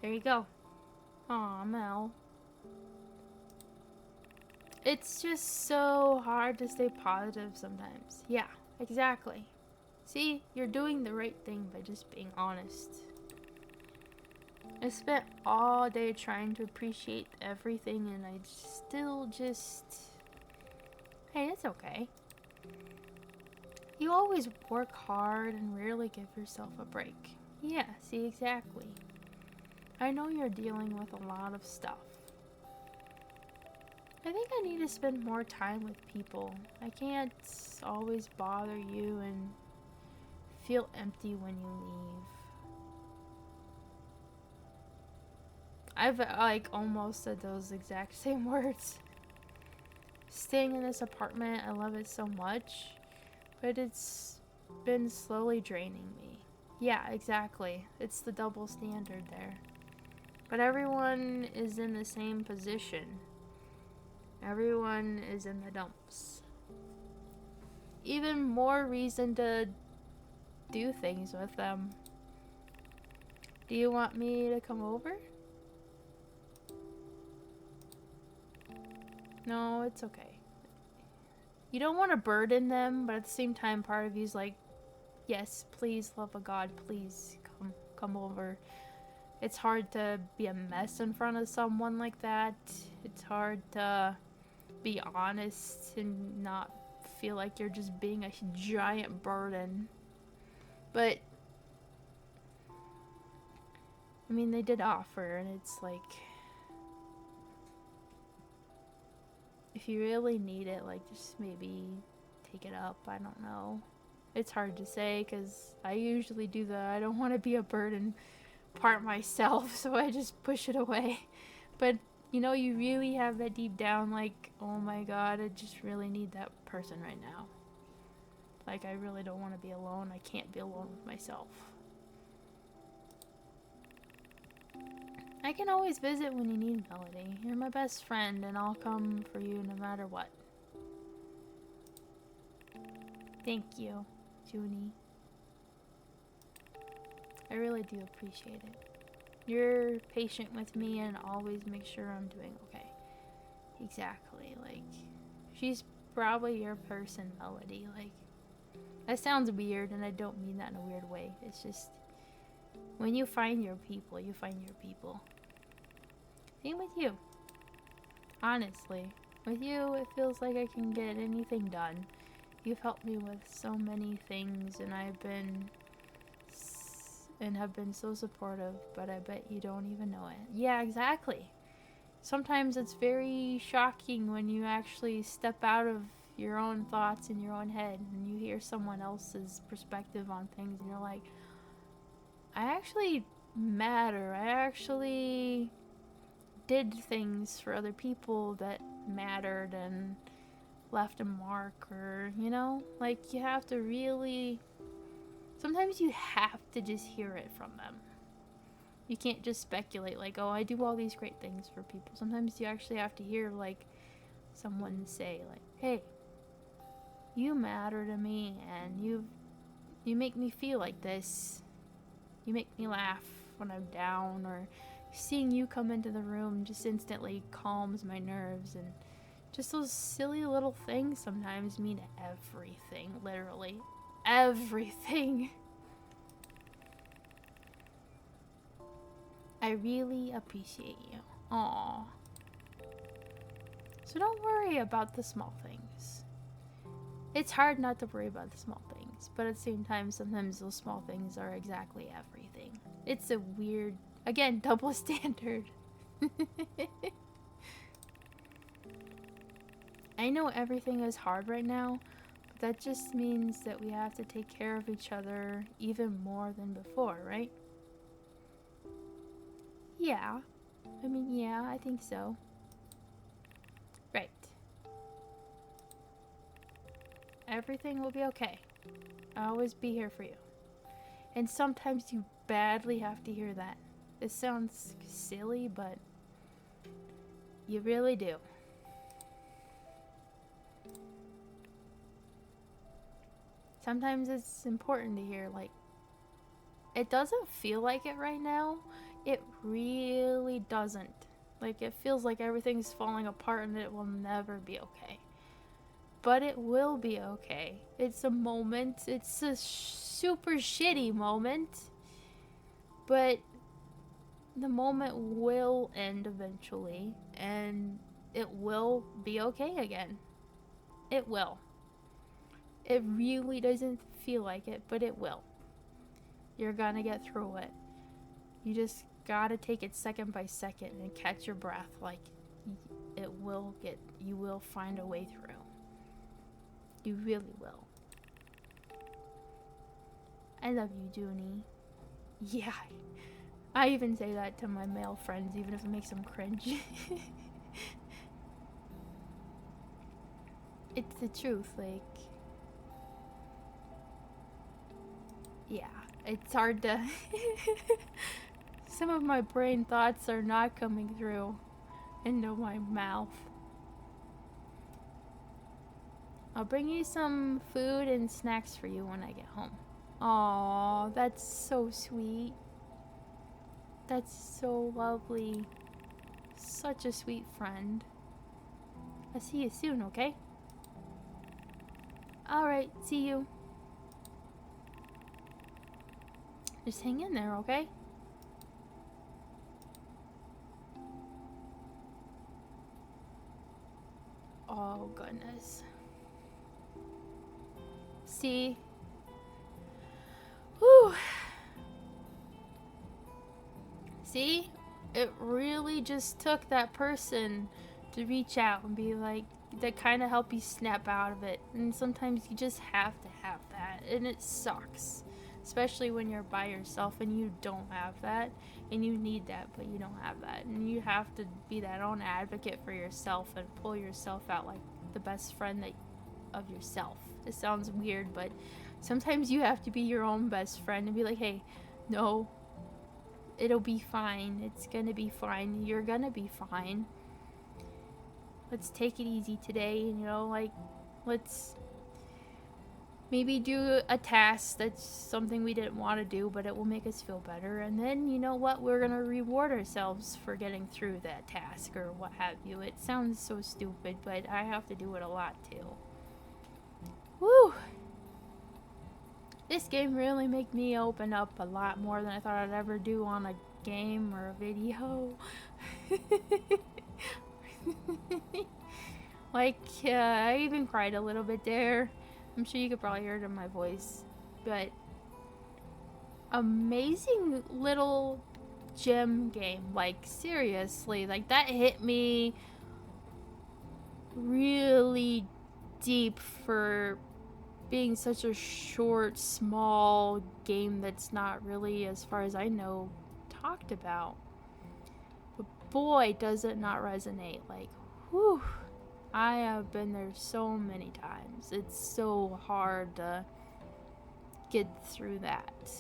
There you go. Aw, Mel. It's just so hard to stay positive sometimes. Yeah, exactly. See, you're doing the right thing by just being honest. I spent all day trying to appreciate everything, and I still just... Hey, it's okay. You always work hard and rarely give yourself a break. Yeah, see, exactly. I know you're dealing with a lot of stuff. I think I need to spend more time with people. I can't always bother you and feel empty when you leave. I've like almost said those exact same words. Staying in this apartment, I love it so much, But it's been slowly draining me. Yeah, exactly. It's the double standard there. But everyone is in the same position. Everyone is in the dumps. Even more reason to do things with them. Do you want me to come over? No, it's okay. You don't want to burden them, but at the same time, part of you's like, yes, please, love of God, please come over. It's hard to be a mess in front of someone like that. It's hard to be honest and not feel like you're just being a giant burden. But I mean, they did offer, and it's like, if you really need it, like, just maybe take it up. I don't know. It's hard to say because I usually do the I don't want to be a burden part myself, so I just push it away. But you know, you really have that deep down, like, oh my God, I just really need that person right now. Like, I really don't want to be alone. I can't be alone with myself. I can always visit when you need, Melody. You're my best friend, and I'll come for you no matter what. Thank you, Junie. I really do appreciate it. You're patient with me and always make sure I'm doing okay. Exactly, like, she's probably your person, Melody. Like, that sounds weird, and I don't mean that in a weird way. It's just, when you find your people, you find your people. Same with you. Honestly, with you, it feels like I can get anything done. You've helped me with so many things, and have been so supportive, but I bet you don't even know it. Yeah, exactly. Sometimes it's very shocking when you actually step out of your own thoughts in your own head and you hear someone else's perspective on things, and you're like, I actually matter. I actually did things for other people that mattered and left a mark, or, you know, like, you have to really, sometimes you have to just hear it from them. You can't just speculate like, oh, I do all these great things for people. Sometimes you actually have to hear, like, someone say, like, hey, you matter to me, and you make me feel like this. You make me laugh when I'm down, or seeing you come into the room just instantly calms my nerves. And just those silly little things sometimes mean everything, literally everything. I really appreciate you. Aww. So don't worry about the small things. It's hard not to worry about the small things, but at the same time, sometimes those small things are exactly everything. It's a weird, again, double standard. I know everything is hard right now, but that just means that we have to take care of each other even more than before, right? Yeah. I mean, yeah, I think so. Right. Everything will be okay. I'll always be here for you. And sometimes you badly have to hear that. This sounds silly, but you really do. Sometimes it's important to hear, like, it doesn't feel like it right now. It really doesn't. Like, it feels like everything's falling apart and it will never be okay. But it will be okay. It's a moment. It's a super shitty moment. But the moment will end eventually, and it will be okay again. It will. It really doesn't feel like it, but it will. You're gonna get through it. You just gotta take it second by second and catch your breath. Like, you will find a way through. You really will. I love you, Junie. Yeah. I even say that to my male friends, even if it makes them cringe. It's the truth, like, Yeah, it's hard to. Some of my brain thoughts are not coming through into my mouth. I'll bring you some food and snacks for you when I get home. Aw, that's so sweet. That's so lovely. Such a sweet friend. I'll see you soon, okay? Alright, see you. Just hang in there, okay? Oh, goodness. See? Whew. See? It really just took that person to reach out and be like, that kind of help you snap out of it. And sometimes you just have to have that. And it sucks. Especially when you're by yourself and you don't have that. And you need that, but you don't have that. And you have to be that own advocate for yourself and pull yourself out like the best friend that of yourself. It sounds weird, but sometimes you have to be your own best friend and be like, hey, no, it'll be fine. It's gonna be fine. You're gonna be fine. Let's take it easy today, you know, like, let's maybe do a task that's something we didn't want to do, but it will make us feel better. And then, you know what, we're gonna reward ourselves for getting through that task or what have you. It sounds so stupid, but I have to do it a lot too. Woo! This game really made me open up a lot more than I thought I'd ever do on a game or a video. Like, I even cried a little bit there. I'm sure you could probably hear it in my voice. But, amazing little gem game. Like, seriously, like, that hit me really deep for being such a short, small game that's not really, as far as I know, talked about. But boy, does it not resonate. Like, whew. I have been there so many times. It's so hard to get through that.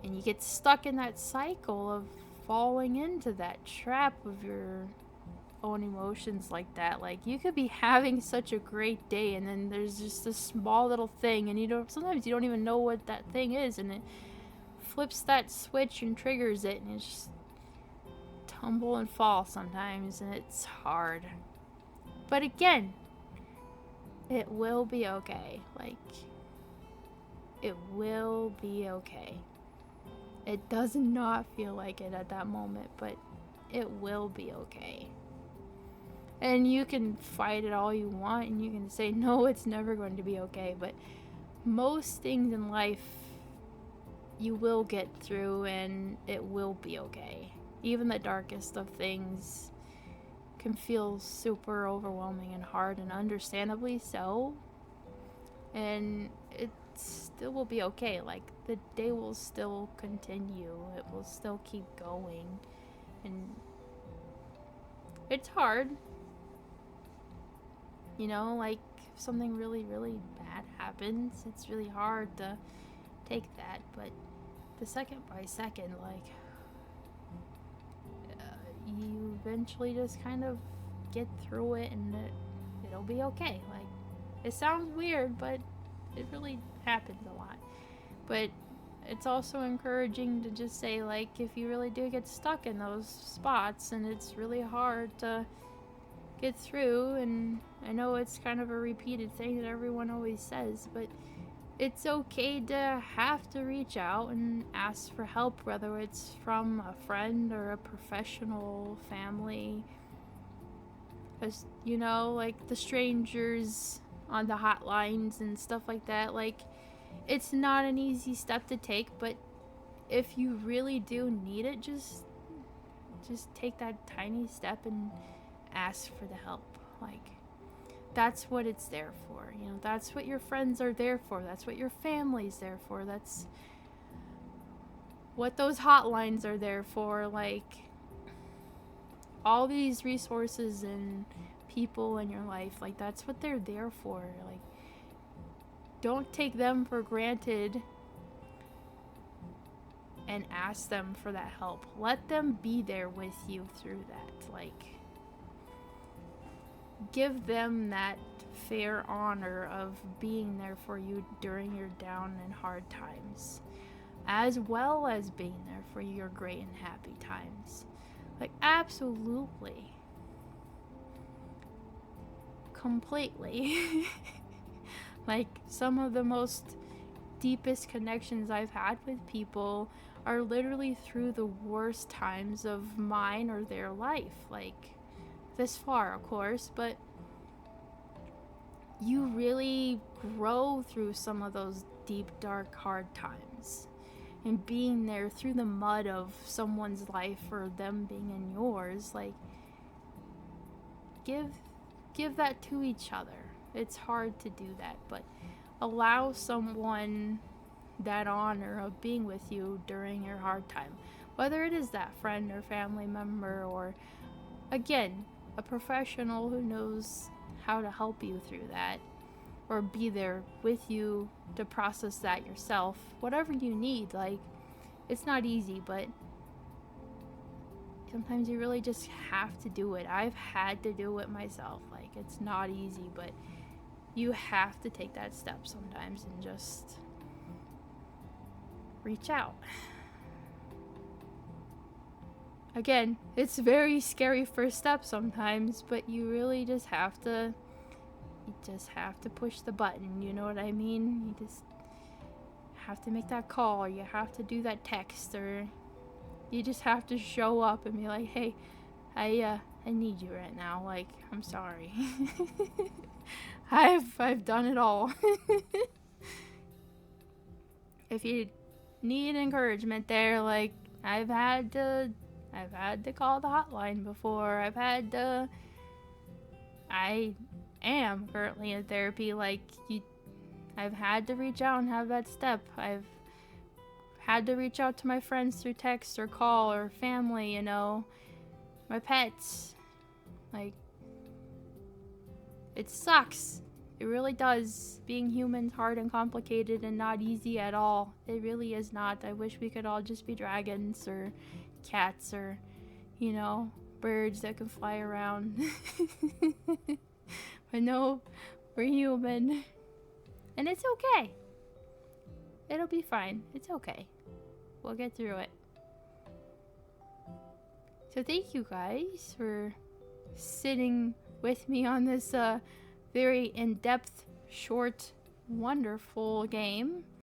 And you get stuck in that cycle of falling into that trap of your own emotions like that. Like, you could be having such a great day and then there's just this small little thing and sometimes you don't even know what that thing is, and it flips that switch and triggers it, and it's just tumble and fall sometimes, and it's hard. But again, it will be okay. Like, it will be okay. It does not feel like it at that moment, but it will be okay. And you can fight it all you want, and you can say, no, it's never going to be okay, but most things in life you will get through, and it will be okay. Even the darkest of things can feel super overwhelming and hard, and understandably so. And it still will be okay. Like, the day will still continue. It will still keep going. And it's hard. You know, like, if something really, really bad happens, it's really hard to take that. But the second by second, like, you eventually just kind of get through it, and it'll be okay. Like, it sounds weird, but it really happens a lot. But it's also encouraging to just say, like, if you really do get stuck in those spots and it's really hard to get through, and I know it's kind of a repeated thing that everyone always says, but it's okay to have to reach out and ask for help, whether it's from a friend or a professional, family. Because, you know, like the strangers on the hotlines and stuff like that, like, it's not an easy step to take, but if you really do need it, just take that tiny step and ask for the help. Like, that's what it's there for. You know, that's what your friends are there for. That's what your family's there for. That's what those hotlines are there for. Like, all these resources and people in your life, like, that's what they're there for. Like, don't take them for granted and ask them for that help. Let them be there with you through that. Like, give them that fair honor of being there for you during your down and hard times, as well as being there for your great and happy times. Like, absolutely. Completely. Like, some of the most deepest connections I've had with people are literally through the worst times of mine or their life. Like, this far, of course, but you really grow through some of those deep, dark, hard times. And being there through the mud of someone's life or them being in yours, like, give that to each other. It's hard to do that, but allow someone that honor of being with you during your hard time. Whether it is that friend or family member, or, again, a professional who knows how to help you through that, or be there with you to process that yourself. Whatever you need, like, it's not easy, but sometimes you really just have to do it. I've had to do it myself. Like, it's not easy, but you have to take that step sometimes and just reach out. Again, it's a very scary first step sometimes, but you really just have to push the button, you know what I mean? You just have to make that call, or you have to do that text, or you just have to show up and be like, hey, I need you right now. Like, I'm sorry. I've done it all. If you need encouragement there, like, I've had to call the hotline before. I am currently in therapy. Like, I've had to reach out and have that step. I've had to reach out to my friends through text or call, or family, you know, my pets. Like, it sucks. It really does. Being human's hard and complicated and not easy at all. It really is not. I wish we could all just be dragons or cats or, you know, birds that can fly around. But no, we're human. And it's okay. It'll be fine. It's okay. We'll get through it. So thank you guys for sitting with me on this very in-depth, short, wonderful game.